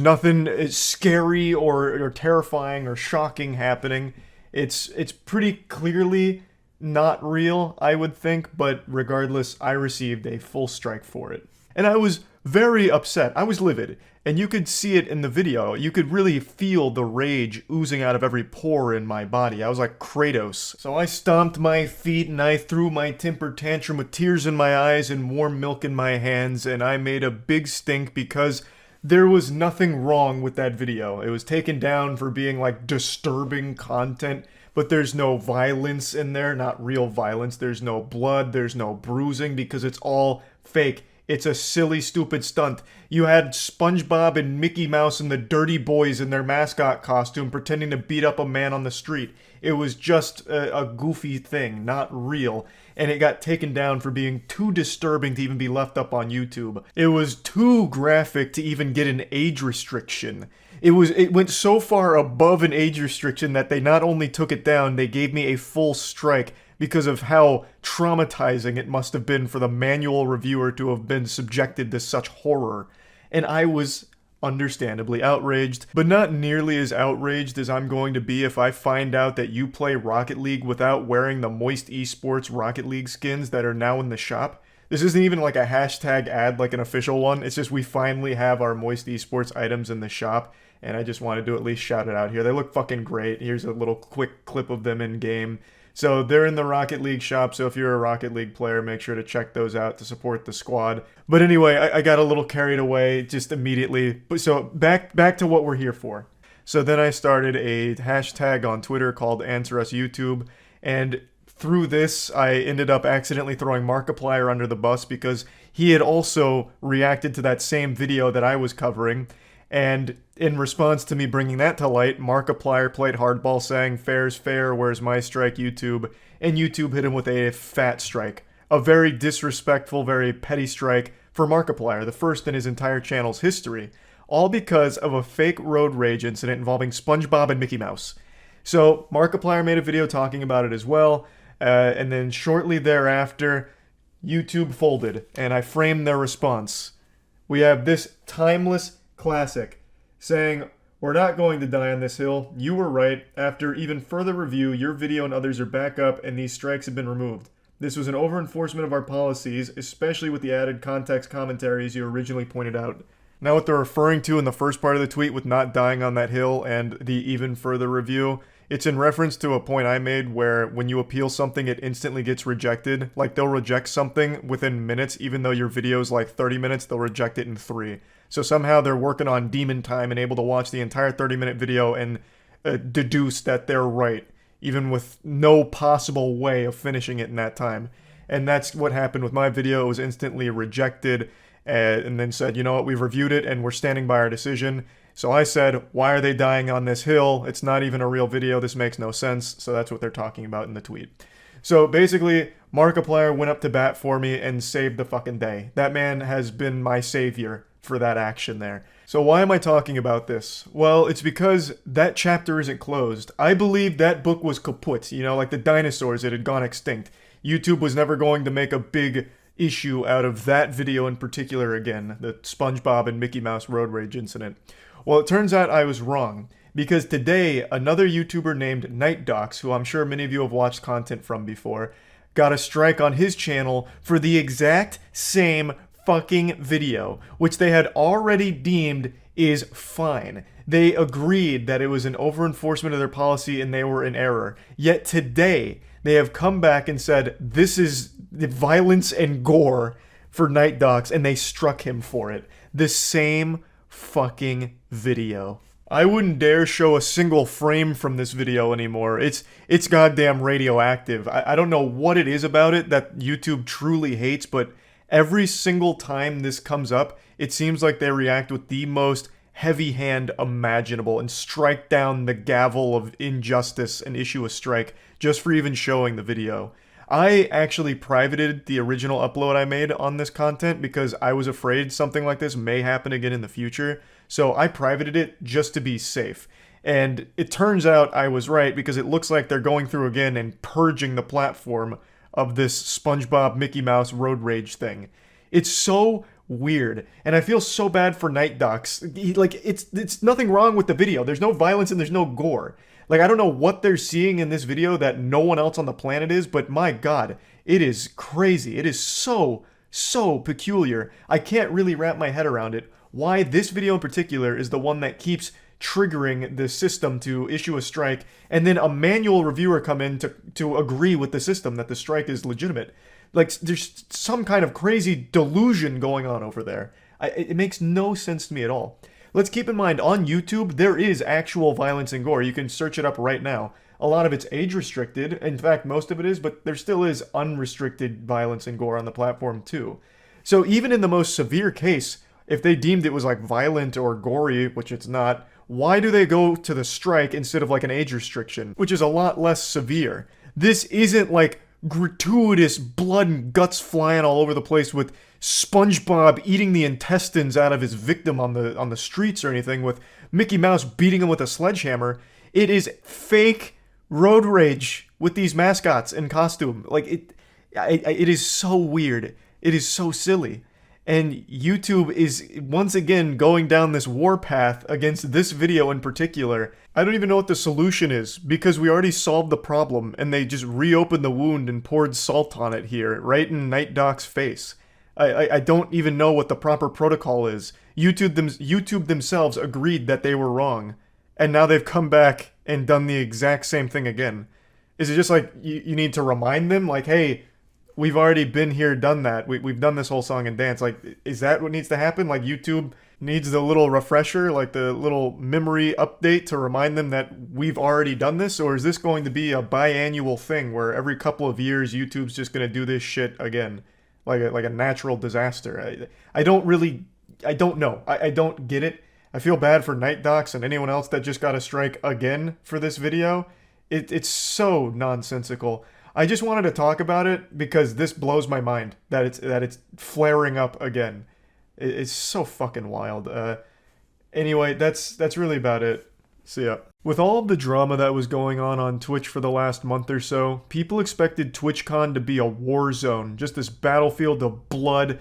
nothing scary or terrifying or shocking happening. It's pretty clearly not real, I would think, but regardless, I received a full strike for it. And I was very upset. I was livid. And you could see it in the video. You could really feel the rage oozing out of every pore in my body. I was like Kratos. So I stomped my feet and I threw my temper tantrum with tears in my eyes and warm milk in my hands, and I made a big stink because there was nothing wrong with that video. It was taken down for being like disturbing content, but there's no violence in there, not real violence. There's no blood, there's no bruising because it's all fake. It's a silly, stupid stunt. You had SpongeBob and Mickey Mouse and the Dirty Boys in their mascot costume pretending to beat up a man on the street. It was just a goofy thing, not real. And it got taken down for being too disturbing to even be left up on YouTube. It was too graphic to even get an age restriction. It went so far above an age restriction that they not only took it down, they gave me a full strike because of how traumatizing it must have been for the manual reviewer to have been subjected to such horror. And I was understandably outraged, but not nearly as outraged as I'm going to be if I find out that you play Rocket League without wearing the Moist Esports Rocket League skins that are now in the shop. This isn't even like a hashtag ad like an official one, it's just we finally have our Moist Esports items in the shop, and I just wanted to at least shout it out here. They look fucking great. Here's a little quick clip of them in game. So they're in the Rocket League shop, so if you're a Rocket League player, make sure to check those out to support the squad. But anyway, I got a little carried away just immediately. So back to what we're here for. So then I started a hashtag on Twitter called AnswerUsYouTube, and through this, I ended up accidentally throwing Markiplier under the bus because he had also reacted to that same video that I was covering. And in response to me bringing that to light, Markiplier played hardball saying, "Fair's fair, where's my strike, YouTube?" And YouTube hit him with a fat strike. A very disrespectful, very petty strike for Markiplier, the first in his entire channel's history. All because of a fake road rage incident involving SpongeBob and Mickey Mouse. So Markiplier made a video talking about it as well, and then shortly thereafter, YouTube folded, and I framed their response. We have this timeless classic saying, "We're not going to die on this hill. You were right. After even further review, your video and others are back up and these strikes have been removed. This was an over-enforcement of our policies, especially with the added context commentaries you originally pointed out." Now what they're referring to in the first part of the tweet with not dying on that hill and the even further review, it's in reference to a point I made where when you appeal something, it instantly gets rejected. Like they'll reject something within minutes, even though your video's like 30 minutes, they'll reject it in 3. So somehow they're working on demon time and able to watch the entire 30-minute video and deduce that they're right, even with no possible way of finishing it in that time. And that's what happened with my video. It was instantly rejected and then said, you know what, we've reviewed it and we're standing by our decision. So I said, why are they dying on this hill? It's not even a real video. This makes no sense. So that's what they're talking about in the tweet. So basically, Markiplier went up to bat for me and saved the fucking day. That man has been my savior for that action there. So why am I talking about this? Well, it's because that chapter isn't closed. I believe that book was kaput, you know, like the dinosaurs, it had gone extinct. YouTube was never going to make a big issue out of that video in particular again, the SpongeBob and Mickey Mouse road rage incident. Well, it turns out I was wrong, because today another YouTuber named NightDocs, who I'm sure many of you have watched content from before, got a strike on his channel for the exact same fucking video, which they had already deemed is fine. They agreed that it was an over-enforcement of their policy and they were in error. Yet today, they have come back and said, this is the violence and gore for Night Docs, and they struck him for it. The same fucking video. I wouldn't dare show a single frame from this video anymore. It's goddamn radioactive. I don't know what it is about it that YouTube truly hates, but every single time this comes up, it seems like they react with the most heavy hand imaginable and strike down the gavel of injustice and issue a strike just for even showing the video. I actually privated the original upload I made on this content because I was afraid something like this may happen again in the future. So I privated it just to be safe. And it turns out I was right because it looks like they're going through again and purging the platform of this SpongeBob Mickey Mouse road rage thing. It's so weird. And I feel so bad for Night Docs. It's nothing wrong with the video. There's no violence and there's no gore. Like, I don't know what they're seeing in this video that no one else on the planet is, but my god, it is crazy. It is so peculiar. I can't really wrap my head around it. Why this video in particular is the one that keeps triggering the system to issue a strike, and then a manual reviewer come in to agree with the system that the strike is legitimate. Like, there's some kind of crazy delusion going on over there. It makes no sense to me at all. Let's keep in mind, on YouTube, there is actual violence and gore. You can search it up right now. A lot of it's age-restricted. In fact, most of it is, but there still is unrestricted violence and gore on the platform, too. So even in the most severe case, if they deemed it was, like, violent or gory, which it's not, why do they go to the strike instead of, like, an age restriction, which is a lot less severe? This isn't, like, gratuitous blood and guts flying all over the place with SpongeBob eating the intestines out of his victim on the streets or anything, with Mickey Mouse beating him with a sledgehammer. It is fake road rage with these mascots in costume. Like, it is so weird. It is so silly. And YouTube is once again going down this warpath against this video in particular. I don't even know what the solution is, because we already solved the problem and they just reopened the wound and poured salt on it here, right in Night Doc's face. I don't even know what the proper protocol is. YouTube themselves agreed that they were wrong, and now they've come back and done the exact same thing again. Is it just like you need to remind them, like, hey, we've already been here, done that. We've done this whole song and dance. Like, is that what needs to happen? Like, YouTube needs the little refresher, like the little memory update to remind them that we've already done this? Or is this going to be a biannual thing where every couple of years YouTube's just going to do this shit again? Like a natural disaster. I don't know. I don't get it. I feel bad for Night Docs and anyone else that just got a strike again for this video. It's so nonsensical. I just wanted to talk about it because this blows my mind that it's flaring up again. It's so fucking wild. Anyway, that's really about it. See ya. With all of the drama that was going on Twitch for the last month or so, people expected TwitchCon to be a war zone, just this battlefield of blood,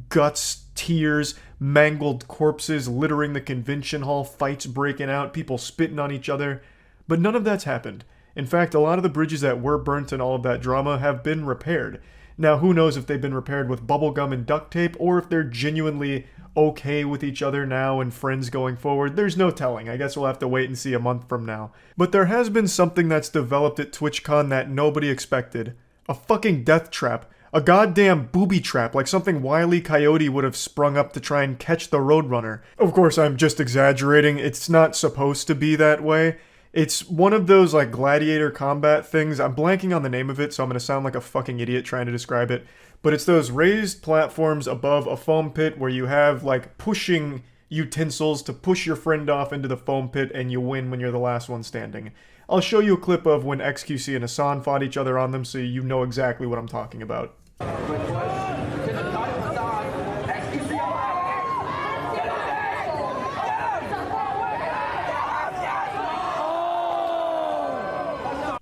guts, tears, mangled corpses littering the convention hall, fights breaking out, people spitting on each other. But none of that's happened. In fact, a lot of the bridges that were burnt in all of that drama have been repaired. Now, who knows if they've been repaired with bubblegum and duct tape, or if they're genuinely okay with each other now and friends going forward. There's no telling. I guess we'll have to wait and see a month from now. But there has been something that's developed at TwitchCon that nobody expected. A fucking death trap. A goddamn booby trap, like something Wile E. Coyote would have sprung up to try and catch the Roadrunner. Of course, I'm just exaggerating. It's not supposed to be that way. It's one of those, like, gladiator combat things. I'm blanking on the name of it, so I'm gonna sound like a fucking idiot trying to describe it. But it's those raised platforms above a foam pit where you have, like, pushing utensils to push your friend off into the foam pit, and you win when you're the last one standing. I'll show you a clip of when XQC and Hassan fought each other on them so you know exactly what I'm talking about.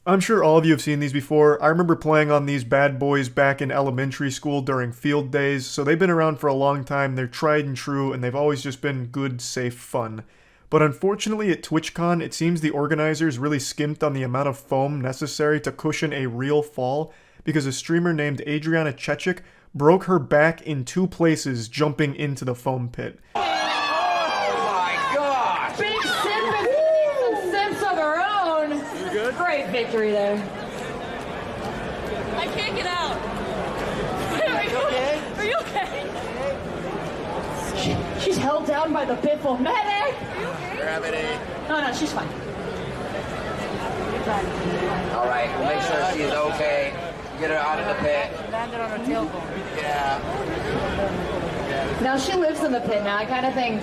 I'm sure all of you have seen these before. I remember playing on these bad boys back in elementary school during field days, so they've been around for a long time, they're tried and true, and they've always just been good, safe fun. But unfortunately at TwitchCon, it seems the organizers really skimped on the amount of foam necessary to cushion a real fall, because a streamer named Adriana Chechik broke her back in 2 places jumping into the foam pit. Big Simba needs some Sims of her own. You good? Great victory there. I can't get out. Are you okay? Are you okay? She's held down by the Biffle medic. Gravity. No, she's fine. All right, we'll make sure she's okay. Get her out of the pit. Landed on her tailbone. Yeah. Now she lives in the pit now, kind of thing.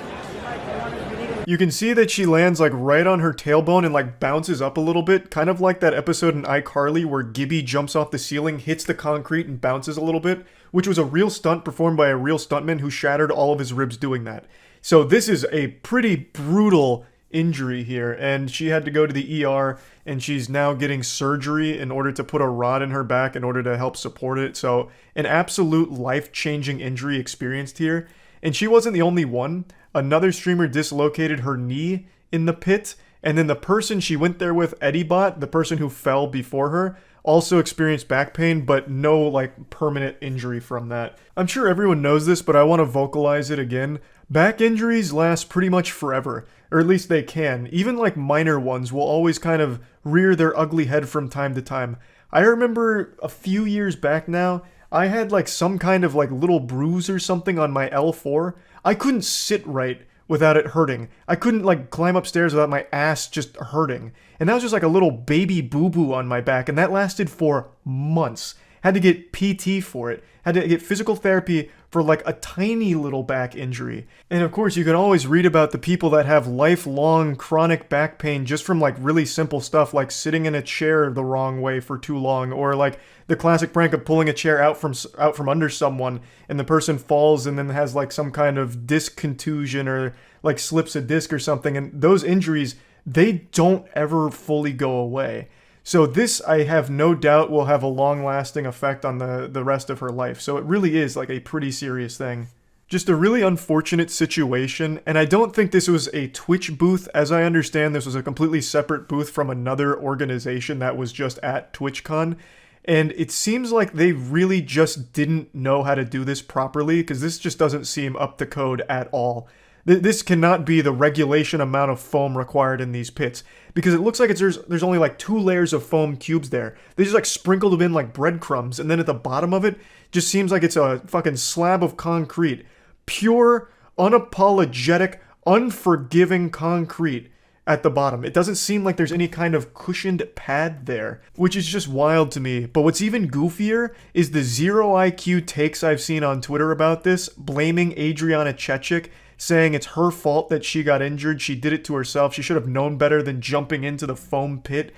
You can see that she lands like right on her tailbone and like bounces up a little bit, kind of like that episode in iCarly where Gibby jumps off the ceiling, hits the concrete, and bounces a little bit, which was a real stunt performed by a real stuntman who shattered all of his ribs doing that. So this is a pretty brutal injury here, and she had to go to the ER, and she's now getting surgery in order to put a rod in her back in order to help support it. So an absolute life-changing injury experienced here. And she wasn't the only one. Another streamer dislocated her knee in the pit, and then the person she went there with, EddieBot, the person who fell before her, also experienced back pain, but no like permanent injury from that. I'm sure everyone knows this, but I want to vocalize it again. Back injuries last pretty much forever, or at least they can. Even like minor ones will always kind of rear their ugly head from time to time. I remember a few years back now, I had like some kind of like little bruise or something on my L4. I couldn't sit right without it hurting. I couldn't like climb upstairs without my ass just hurting. And that was just like a little baby boo-boo on my back, and that lasted for months. Had to get PT for it. Had to get physical therapy for like a tiny little back injury. And of course, you can always read about the people that have lifelong chronic back pain just from like really simple stuff like sitting in a chair the wrong way for too long, or like the classic prank of pulling a chair out from under someone and the person falls and then has like some kind of disc contusion or like slips a disc or something. And those injuries, they don't ever fully go away. So this, I have no doubt, will have a long-lasting effect on the rest of her life. So it really is like a pretty serious thing. Just a really unfortunate situation, and I don't think this was a Twitch booth. As I understand, this was a completely separate booth from another organization that was just at TwitchCon. And it seems like they really just didn't know how to do this properly, because this just doesn't seem up to code at all. This cannot be the regulation amount of foam required in these pits, because it looks like there's only like 2 layers of foam cubes there. They just like sprinkled them in like breadcrumbs, and then at the bottom of it just seems like it's a fucking slab of concrete. Pure, unapologetic, unforgiving concrete at the bottom. It doesn't seem like there's any kind of cushioned pad there, which is just wild to me. But what's even goofier is the 0 IQ takes I've seen on Twitter about this, blaming Adriana Chechik, saying it's her fault that she got injured, she did it to herself, she should have known better than jumping into the foam pit.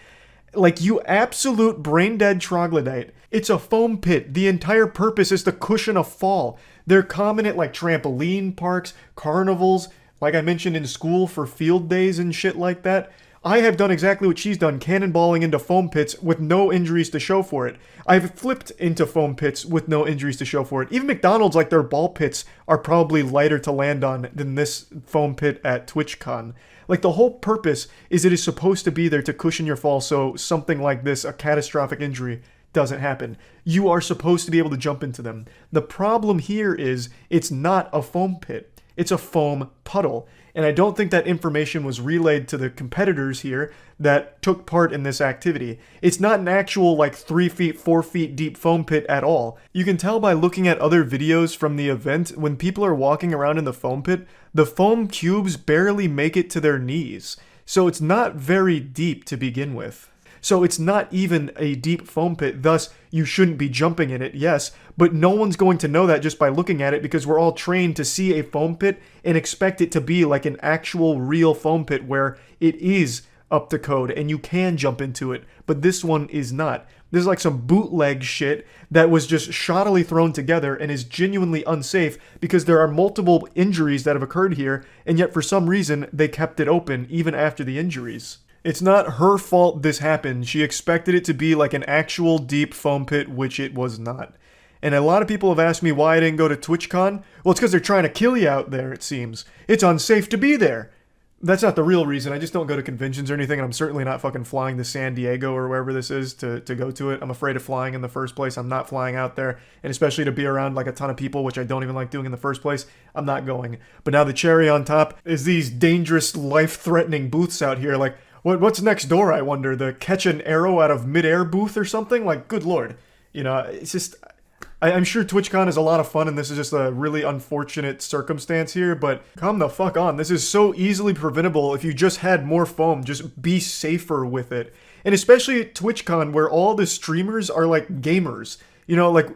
Like, you absolute brain-dead troglodyte. It's a foam pit. The entire purpose is to cushion a fall. They're common at, like, trampoline parks, carnivals, like I mentioned in school for field days and shit like that. I have done exactly what she's done, cannonballing into foam pits with no injuries to show for it. I've flipped into foam pits with no injuries to show for it. Even McDonald's, like their ball pits, are probably lighter to land on than this foam pit at TwitchCon. Like, the whole purpose is it is supposed to be there to cushion your fall so something like this, a catastrophic injury, doesn't happen. You are supposed to be able to jump into them. The problem here is it's not a foam pit. It's a foam puddle. And I don't think that information was relayed to the competitors here that took part in this activity. It's not an actual like 3 feet, 4 feet deep foam pit at all. You can tell by looking at other videos from the event, when people are walking around in the foam pit, the foam cubes barely make it to their knees. So it's not very deep to begin with. So it's not even a deep foam pit, thus you shouldn't be jumping in it, yes, but no one's going to know that just by looking at it, because we're all trained to see a foam pit and expect it to be like an actual real foam pit where it is up to code and you can jump into it, but this one is not. This is like some bootleg shit that was just shoddily thrown together and is genuinely unsafe because there are multiple injuries that have occurred here, and yet for some reason they kept it open even after the injuries. It's not her fault this happened. She expected it to be like an actual deep foam pit, which it was not. And a lot of people have asked me why I didn't go to TwitchCon. Well, it's because they're trying to kill you out there, it seems. It's unsafe to be there. That's not the real reason. I just don't go to conventions or anything, and I'm certainly not fucking flying to San Diego or wherever this is to go to it. I'm afraid of flying in the first place. I'm not flying out there, and especially to be around like a ton of people, which I don't even like doing in the first place, I'm not going. But now the cherry on top is these dangerous, life-threatening booths out here. Like, what's next door, I wonder? The catch an arrow out of midair booth or something? Like, good lord. You know, it's just... I'm sure TwitchCon is a lot of fun, and this is just a really unfortunate circumstance here, but come the fuck on. This is so easily preventable if you just had more foam. Just be safer with it. And especially at TwitchCon, where all the streamers are like gamers. You know, like,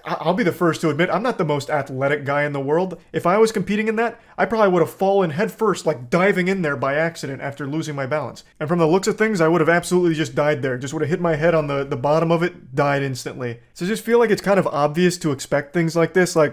I'll be the first to admit, I'm not the most athletic guy in the world. If I was competing in that, I probably would have fallen headfirst, like diving in there by accident after losing my balance. And from the looks of things, I would have absolutely just died there. Just would have hit my head on the bottom of it, died instantly. So I just feel like it's kind of obvious to expect things like this, like,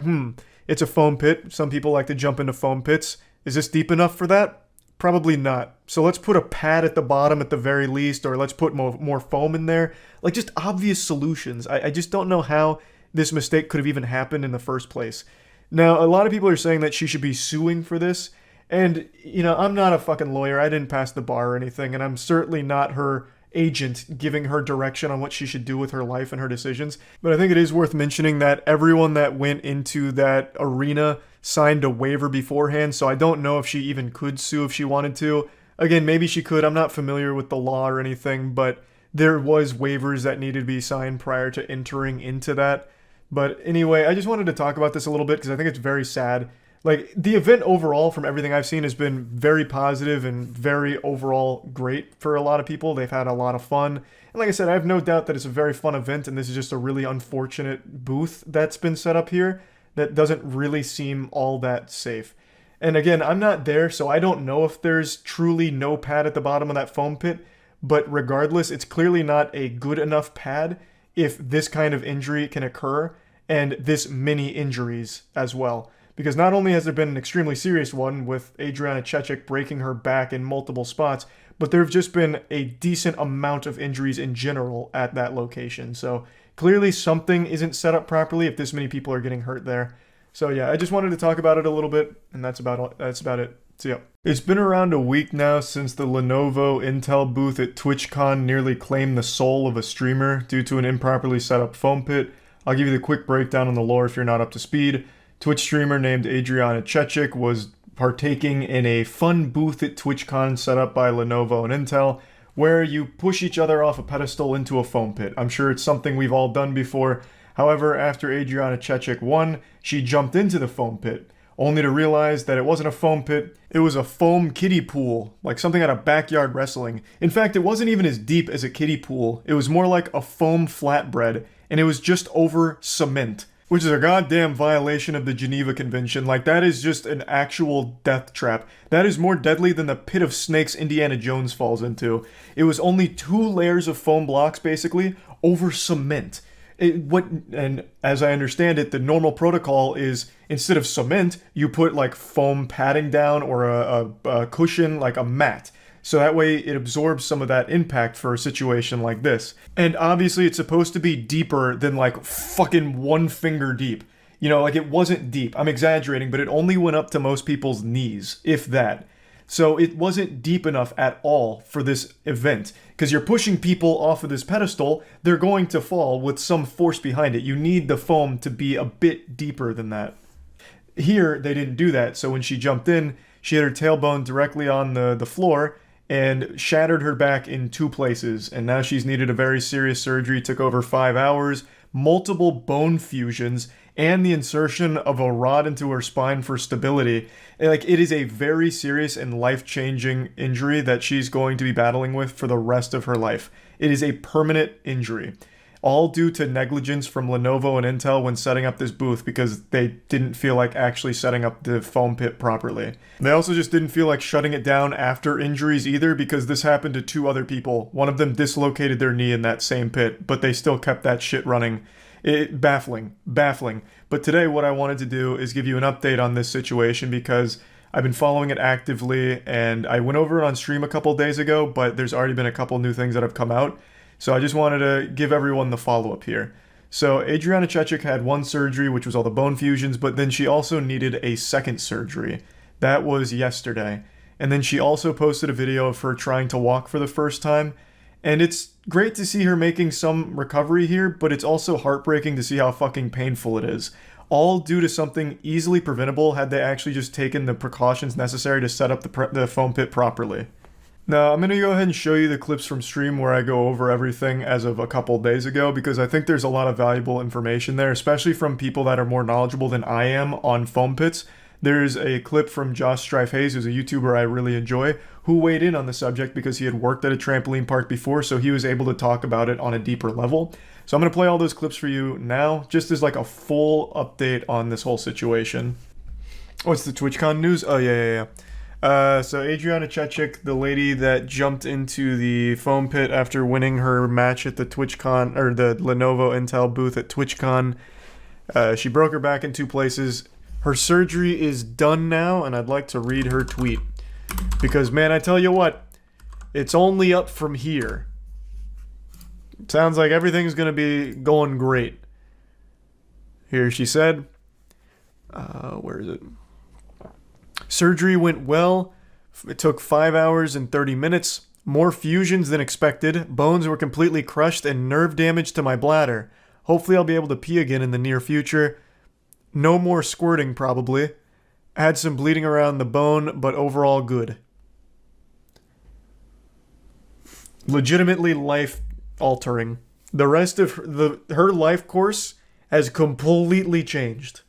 it's a foam pit. Some people like to jump into foam pits. Is this deep enough for that? Probably not. So let's put a pad at the bottom at the very least, or let's put more foam in there. Like, just obvious solutions. I just don't know how this mistake could have even happened in the first place. Now, a lot of people are saying that she should be suing for this, and, you know, I'm not a fucking lawyer. I didn't pass the bar or anything, and I'm certainly not her agent giving her direction on what she should do with her life and her decisions. But I think it is worth mentioning that everyone that went into that arena signed a waiver beforehand, so I don't know if she even could sue if she wanted to. Again, maybe she could. I'm not familiar with the law or anything, but there was waivers that needed to be signed prior to entering into that. But anyway, I just wanted to talk about this a little bit because I think it's very sad. Like, the event overall, from everything I've seen, has been very positive and very overall great for a lot of people. They've had a lot of fun. And like I said, I have no doubt that it's a very fun event, and this is just a really unfortunate booth that's been set up here that doesn't really seem all that safe. And again, I'm not there, so I don't know if there's truly no pad at the bottom of that foam pit. But regardless, it's clearly not a good enough pad if this kind of injury can occur, and this many injuries as well. Because not only has there been an extremely serious one with Adriana Chechik breaking her back in multiple spots, but there have just been a decent amount of injuries in general at that location. So clearly something isn't set up properly if this many people are getting hurt there. So yeah, I just wanted to talk about it a little bit, and that's about it. So yeah. It's been around a week now since the Lenovo Intel booth at TwitchCon nearly claimed the soul of a streamer due to an improperly set up foam pit. I'll give you the quick breakdown on the lore if you're not up to speed. Twitch streamer named Adriana Chechik was partaking in a fun booth at TwitchCon set up by Lenovo and Intel, where you push each other off a pedestal into a foam pit. I'm sure it's something we've all done before. However, after Adriana Chechik won, she jumped into the foam pit, only to realize that it wasn't a foam pit, it was a foam kiddie pool, like something out of backyard wrestling. In fact, it wasn't even as deep as a kiddie pool, it was more like a foam flatbread, and it was just over cement, which is a goddamn violation of the Geneva Convention. Like, that is just an actual death trap. That is more deadly than the pit of snakes Indiana Jones falls into. It was only 2 layers of foam blocks, basically, over cement. And as I understand it, the normal protocol is instead of cement, you put like foam padding down or a cushion, like a mat. So that way it absorbs some of that impact for a situation like this. And obviously it's supposed to be deeper than like fucking 1 finger deep. You know, like it wasn't deep. I'm exaggerating, but it only went up to most people's knees, if that. So it wasn't deep enough at all for this event. Because you're pushing people off of this pedestal, they're going to fall with some force behind it. You need the foam to be a bit deeper than that. Here, they didn't do that, so when she jumped in, she hit her tailbone directly on the floor and shattered her back in 2 places. And now she's needed a very serious surgery, took over 5 hours, multiple bone fusions, and the insertion of a rod into her spine for stability. Like, it is a very serious and life-changing injury that she's going to be battling with for the rest of her life. It is a permanent injury. All due to negligence from Lenovo and Intel when setting up this booth because they didn't feel like actually setting up the foam pit properly. They also just didn't feel like shutting it down after injuries either because this happened to 2 other people. One of them dislocated their knee in that same pit, but they still kept that shit running. Baffling. But today what I wanted to do is give you an update on this situation because I've been following it actively and I went over it on stream a couple days ago, but there's already been a couple new things that have come out. So I just wanted to give everyone the follow-up here. So Adriana Chechik had 1 surgery, which was all the bone fusions, but then she also needed a second surgery. That was yesterday. And then she also posted a video of her trying to walk for the first time. And it's great to see her making some recovery here, but it's also heartbreaking to see how fucking painful it is. All due to something easily preventable had they actually just taken the precautions necessary to set up the foam pit properly. Now, I'm going to go ahead and show you the clips from stream where I go over everything as of a couple days ago, because I think there's a lot of valuable information there, especially from people that are more knowledgeable than I am on foam pits. There's a clip from Josh Strife Hayes, who's a YouTuber I really enjoy, who weighed in on the subject because he had worked at a trampoline park before, so he was able to talk about it on a deeper level. So I'm going to play all those clips for you now, just as like a full update on this whole situation. What's the TwitchCon news? Oh, yeah. So Adriana Chechik, the lady that jumped into the foam pit after winning her match at the TwitchCon, or the Lenovo Intel booth at TwitchCon, she broke her back in 2 places. Her surgery is done now, and I'd like to read her tweet. Because, man, I tell you what, it's only up from here. Sounds like everything's gonna be going great. Here she said, where is it? Surgery went well. It took 5 hours and 30 minutes. More fusions than expected. Bones were completely crushed and nerve damage to my bladder. Hopefully I'll be able to pee again in the near future. No more squirting, probably. Had some bleeding around the bone, but overall good. Legitimately life-altering. The rest of her life course has completely changed.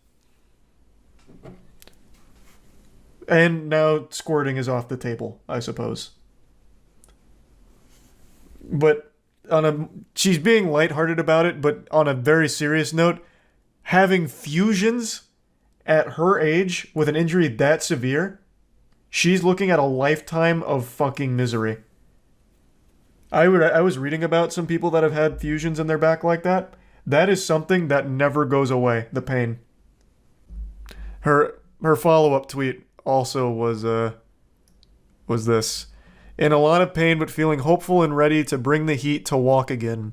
And now squirting is off the table, I suppose. But she's being lighthearted about it, but on a very serious note, having fusions at her age with an injury that severe, she's looking at a lifetime of fucking misery. I was reading about some people that have had fusions in their back like that. That is something that never goes away, the pain. Her follow-up tweet also was this. In a lot of pain, but feeling hopeful and ready to bring the heat to walk again.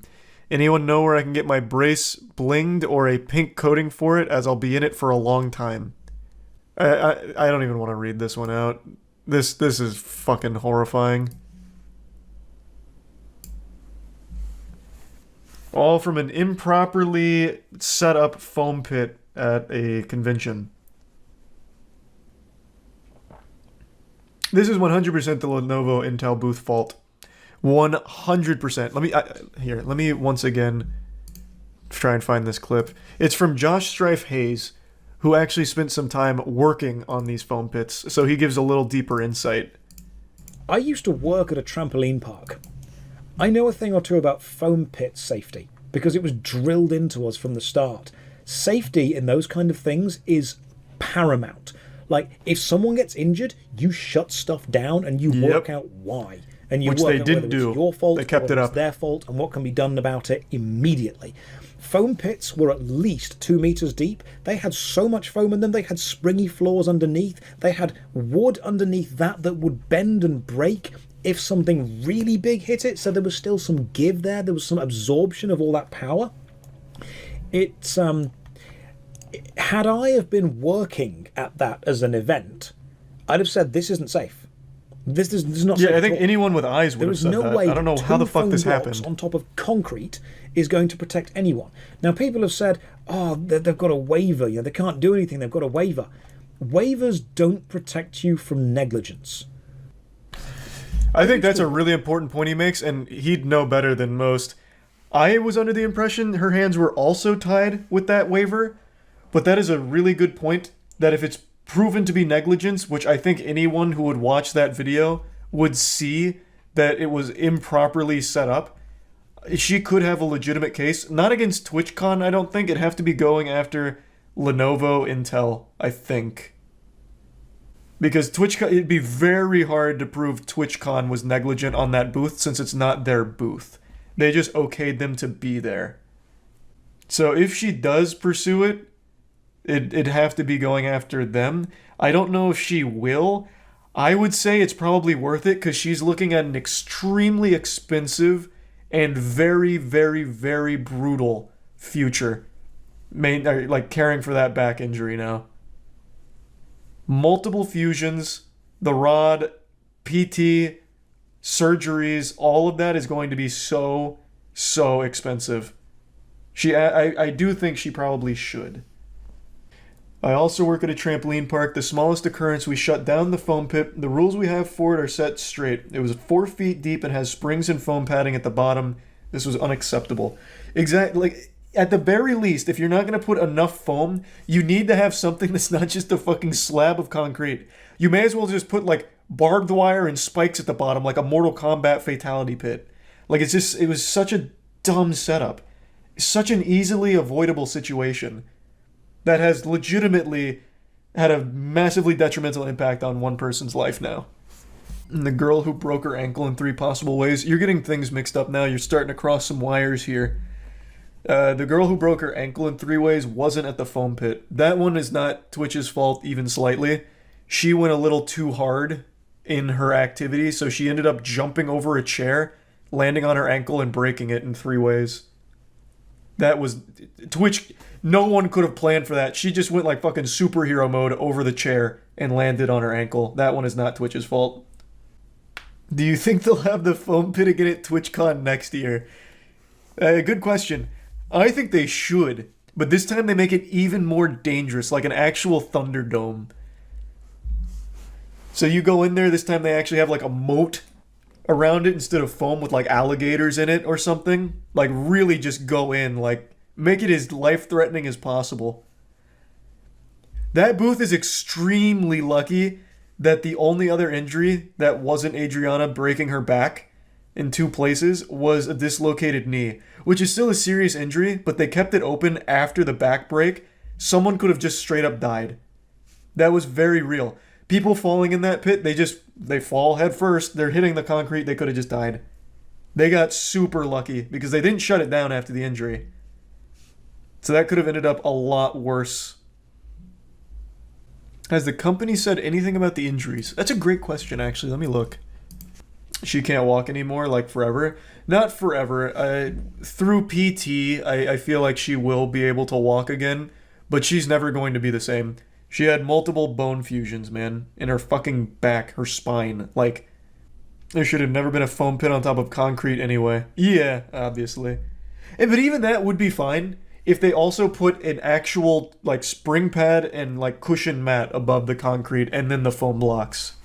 Anyone know where I can get my brace blinged or a pink coating for it, as I'll be in it for a long time? I don't even want to read this one out. This is fucking horrifying. All from an improperly set up foam pit at a convention. This is 100% the Lenovo Intel booth fault. 100%. Let me once again try and find this clip. It's from Josh Strife Hayes, who actually spent some time working on these foam pits, so he gives a little deeper insight. I used to work at a trampoline park. I know a thing or two about foam pit safety, because it was drilled into us from the start. Safety in those kind of things is paramount. Like, if someone gets injured, you shut stuff down and you work out why. And you Which work they out didn't whether do. It's your fault, They kept or it it's up. their fault, and what can be done about it immediately. Foam pits were at least 2 meters deep. They had so much foam in them. They had springy floors underneath. They had wood underneath that would bend and break if something really big hit it. So there was still some give there. There was some absorption of all that power. It's had I have been working at that as an event, I'd have said this isn't safe. This is not safe. Yeah, I think anyone with eyes would have said that. There is no way I don't know how the fuck this happened. on top of concrete is going to protect anyone. Now, people have said, oh, they've got a waiver. You know, they can't do anything. They've got a waiver. Waivers don't protect you from negligence. I think that's a really important point he makes, and he'd know better than most. I was under the impression her hands were also tied with that waiver, but that is a really good point, that if it's proven to be negligence, which I think anyone who would watch that video would see that it was improperly set up, she could have a legitimate case. Not against TwitchCon, I don't think. It'd have to be going after Lenovo Intel, I think. Because TwitchCon, it'd be very hard to prove TwitchCon was negligent on that booth since it's not their booth. They just okayed them to be there. So if she does pursue it, it'd have to be going after them. I don't know if she will. I would say it's probably worth it because she's looking at an extremely expensive and very, very, very brutal future. Like caring for that back injury now. Multiple fusions, the rod PT, surgeries, all of that is going to be so expensive. I do think she probably should. I also work at a trampoline park. The smallest occurrence, we shut down the foam pit. The rules we have for it are set straight. It was 4 feet deep and has springs and foam padding at the bottom. This was unacceptable. Exactly. Like, at the very least, if you're not going to put enough foam, you need to have something that's not just a fucking slab of concrete. You may as well just put, like, barbed wire and spikes at the bottom, like a Mortal Kombat fatality pit. Like, it was such a dumb setup. Such an easily avoidable situation that has legitimately had a massively detrimental impact on one person's life now. And the girl who broke her ankle in 3 possible ways. You're getting things mixed up now. You're starting to cross some wires here. The girl who broke her ankle in 3 ways wasn't at the foam pit. That one is not Twitch's fault even slightly. She went a little too hard in her activity, so she ended up jumping over a chair, landing on her ankle and breaking it in 3 ways. That was... Twitch... No one could have planned for that. She just went like fucking superhero mode over the chair and landed on her ankle. That one is not Twitch's fault. Do you think they'll have the foam pit again at TwitchCon next year? Good question. I think they should, but this time they make it even more dangerous, like an actual Thunderdome. So you go in there, this time they actually have like a moat around it instead of foam with like alligators in it or something. Like really just go in, like make it as life-threatening as possible. That booth is extremely lucky that the only other injury that wasn't Adriana breaking her back in 2 places was a dislocated knee, which is still a serious injury, but they kept it open after the back break. Someone could have just straight up died. That was very real. People falling in that pit, they fall head first, they're hitting the concrete, they could have just died. They got super lucky because they didn't shut it down after the injury. So that could have ended up a lot worse. Has the company said anything about the injuries? That's a great question, actually. Let me look. She can't walk anymore, like forever? Not forever. Through PT, I feel like she will be able to walk again, but she's never going to be the same. She had multiple bone fusions, man, in her fucking back, her spine. Like, there should have never been a foam pit on top of concrete anyway. Yeah, obviously. But even that would be fine if they also put an actual, like, spring pad and, like, cushion mat above the concrete and then the foam blocks.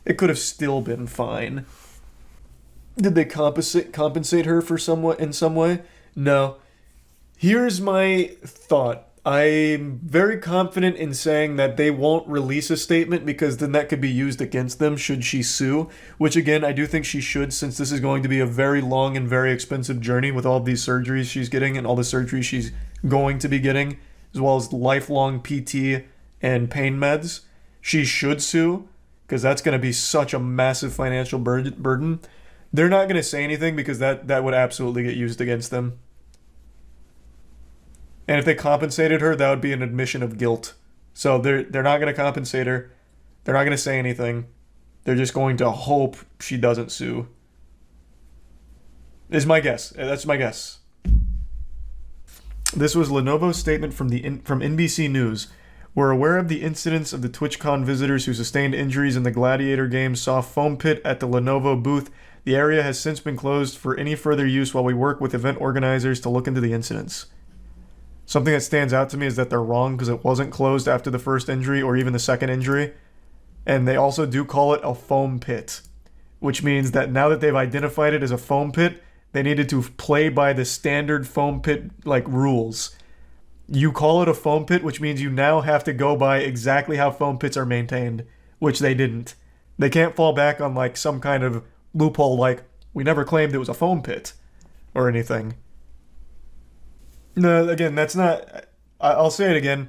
It could have still been fine. Did they compensate her for in some way? No. Here's my thought. I'm very confident in saying that they won't release a statement because then that could be used against them should she sue, which again, I do think she should since this is going to be a very long and very expensive journey with all these surgeries she's getting and all the surgeries she's going to be getting, as well as lifelong PT and pain meds. She should sue because that's going to be such a massive financial burden. They're not going to say anything because that would absolutely get used against them. And if they compensated her, that would be an admission of guilt. So they're not going to compensate her. They're not going to say anything. They're just going to hope she doesn't sue. Is my guess. That's my guess. This was Lenovo's statement from NBC News. We're aware of the incidents of the TwitchCon visitors who sustained injuries in the Gladiator game saw foam pit at the Lenovo booth. The area has since been closed for any further use while we work with event organizers to look into the incidents. Something that stands out to me is that they're wrong because it wasn't closed after the first injury or even the second injury. And they also do call it a foam pit, which means that now that they've identified it as a foam pit, they needed to play by the standard foam pit like rules. You call it a foam pit, which means you now have to go by exactly how foam pits are maintained, which they didn't. They can't fall back on like some kind of loophole like, we never claimed it was a foam pit or anything. No, again, that's not... I'll say it again.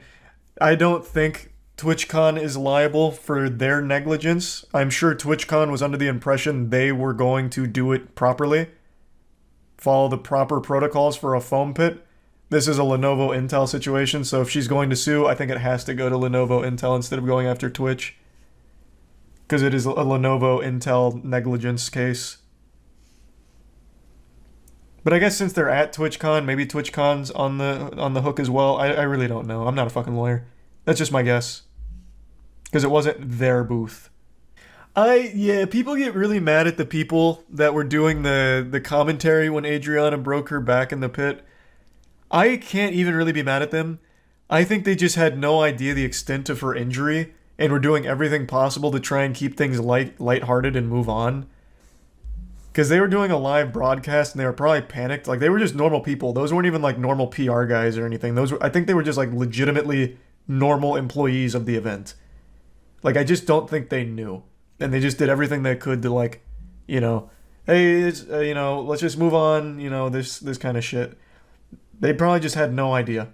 I don't think TwitchCon is liable for their negligence. I'm sure TwitchCon was under the impression they were going to do it properly. Follow the proper protocols for a foam pit. This is a Lenovo Intel situation, so if she's going to sue, I think it has to go to Lenovo Intel instead of going after Twitch. Because it is a Lenovo Intel negligence case. But I guess since they're at TwitchCon, maybe TwitchCon's on the hook as well. I really don't know. I'm not a fucking lawyer. That's just my guess. Because it wasn't their booth. Yeah, people get really mad at the people that were doing the commentary when Adriana broke her back in the pit. I can't even really be mad at them. I think they just had no idea the extent of her injury and were doing everything possible to try and keep things lighthearted and move on. Because they were doing a live broadcast and they were probably panicked. Like, they were just normal people. Those weren't even like normal PR guys or anything. I think they were just like legitimately normal employees of the event. Like, I just don't think they knew. And they just did everything they could to, like, you know, hey, let's just move on, this kind of shit. They probably just had no idea.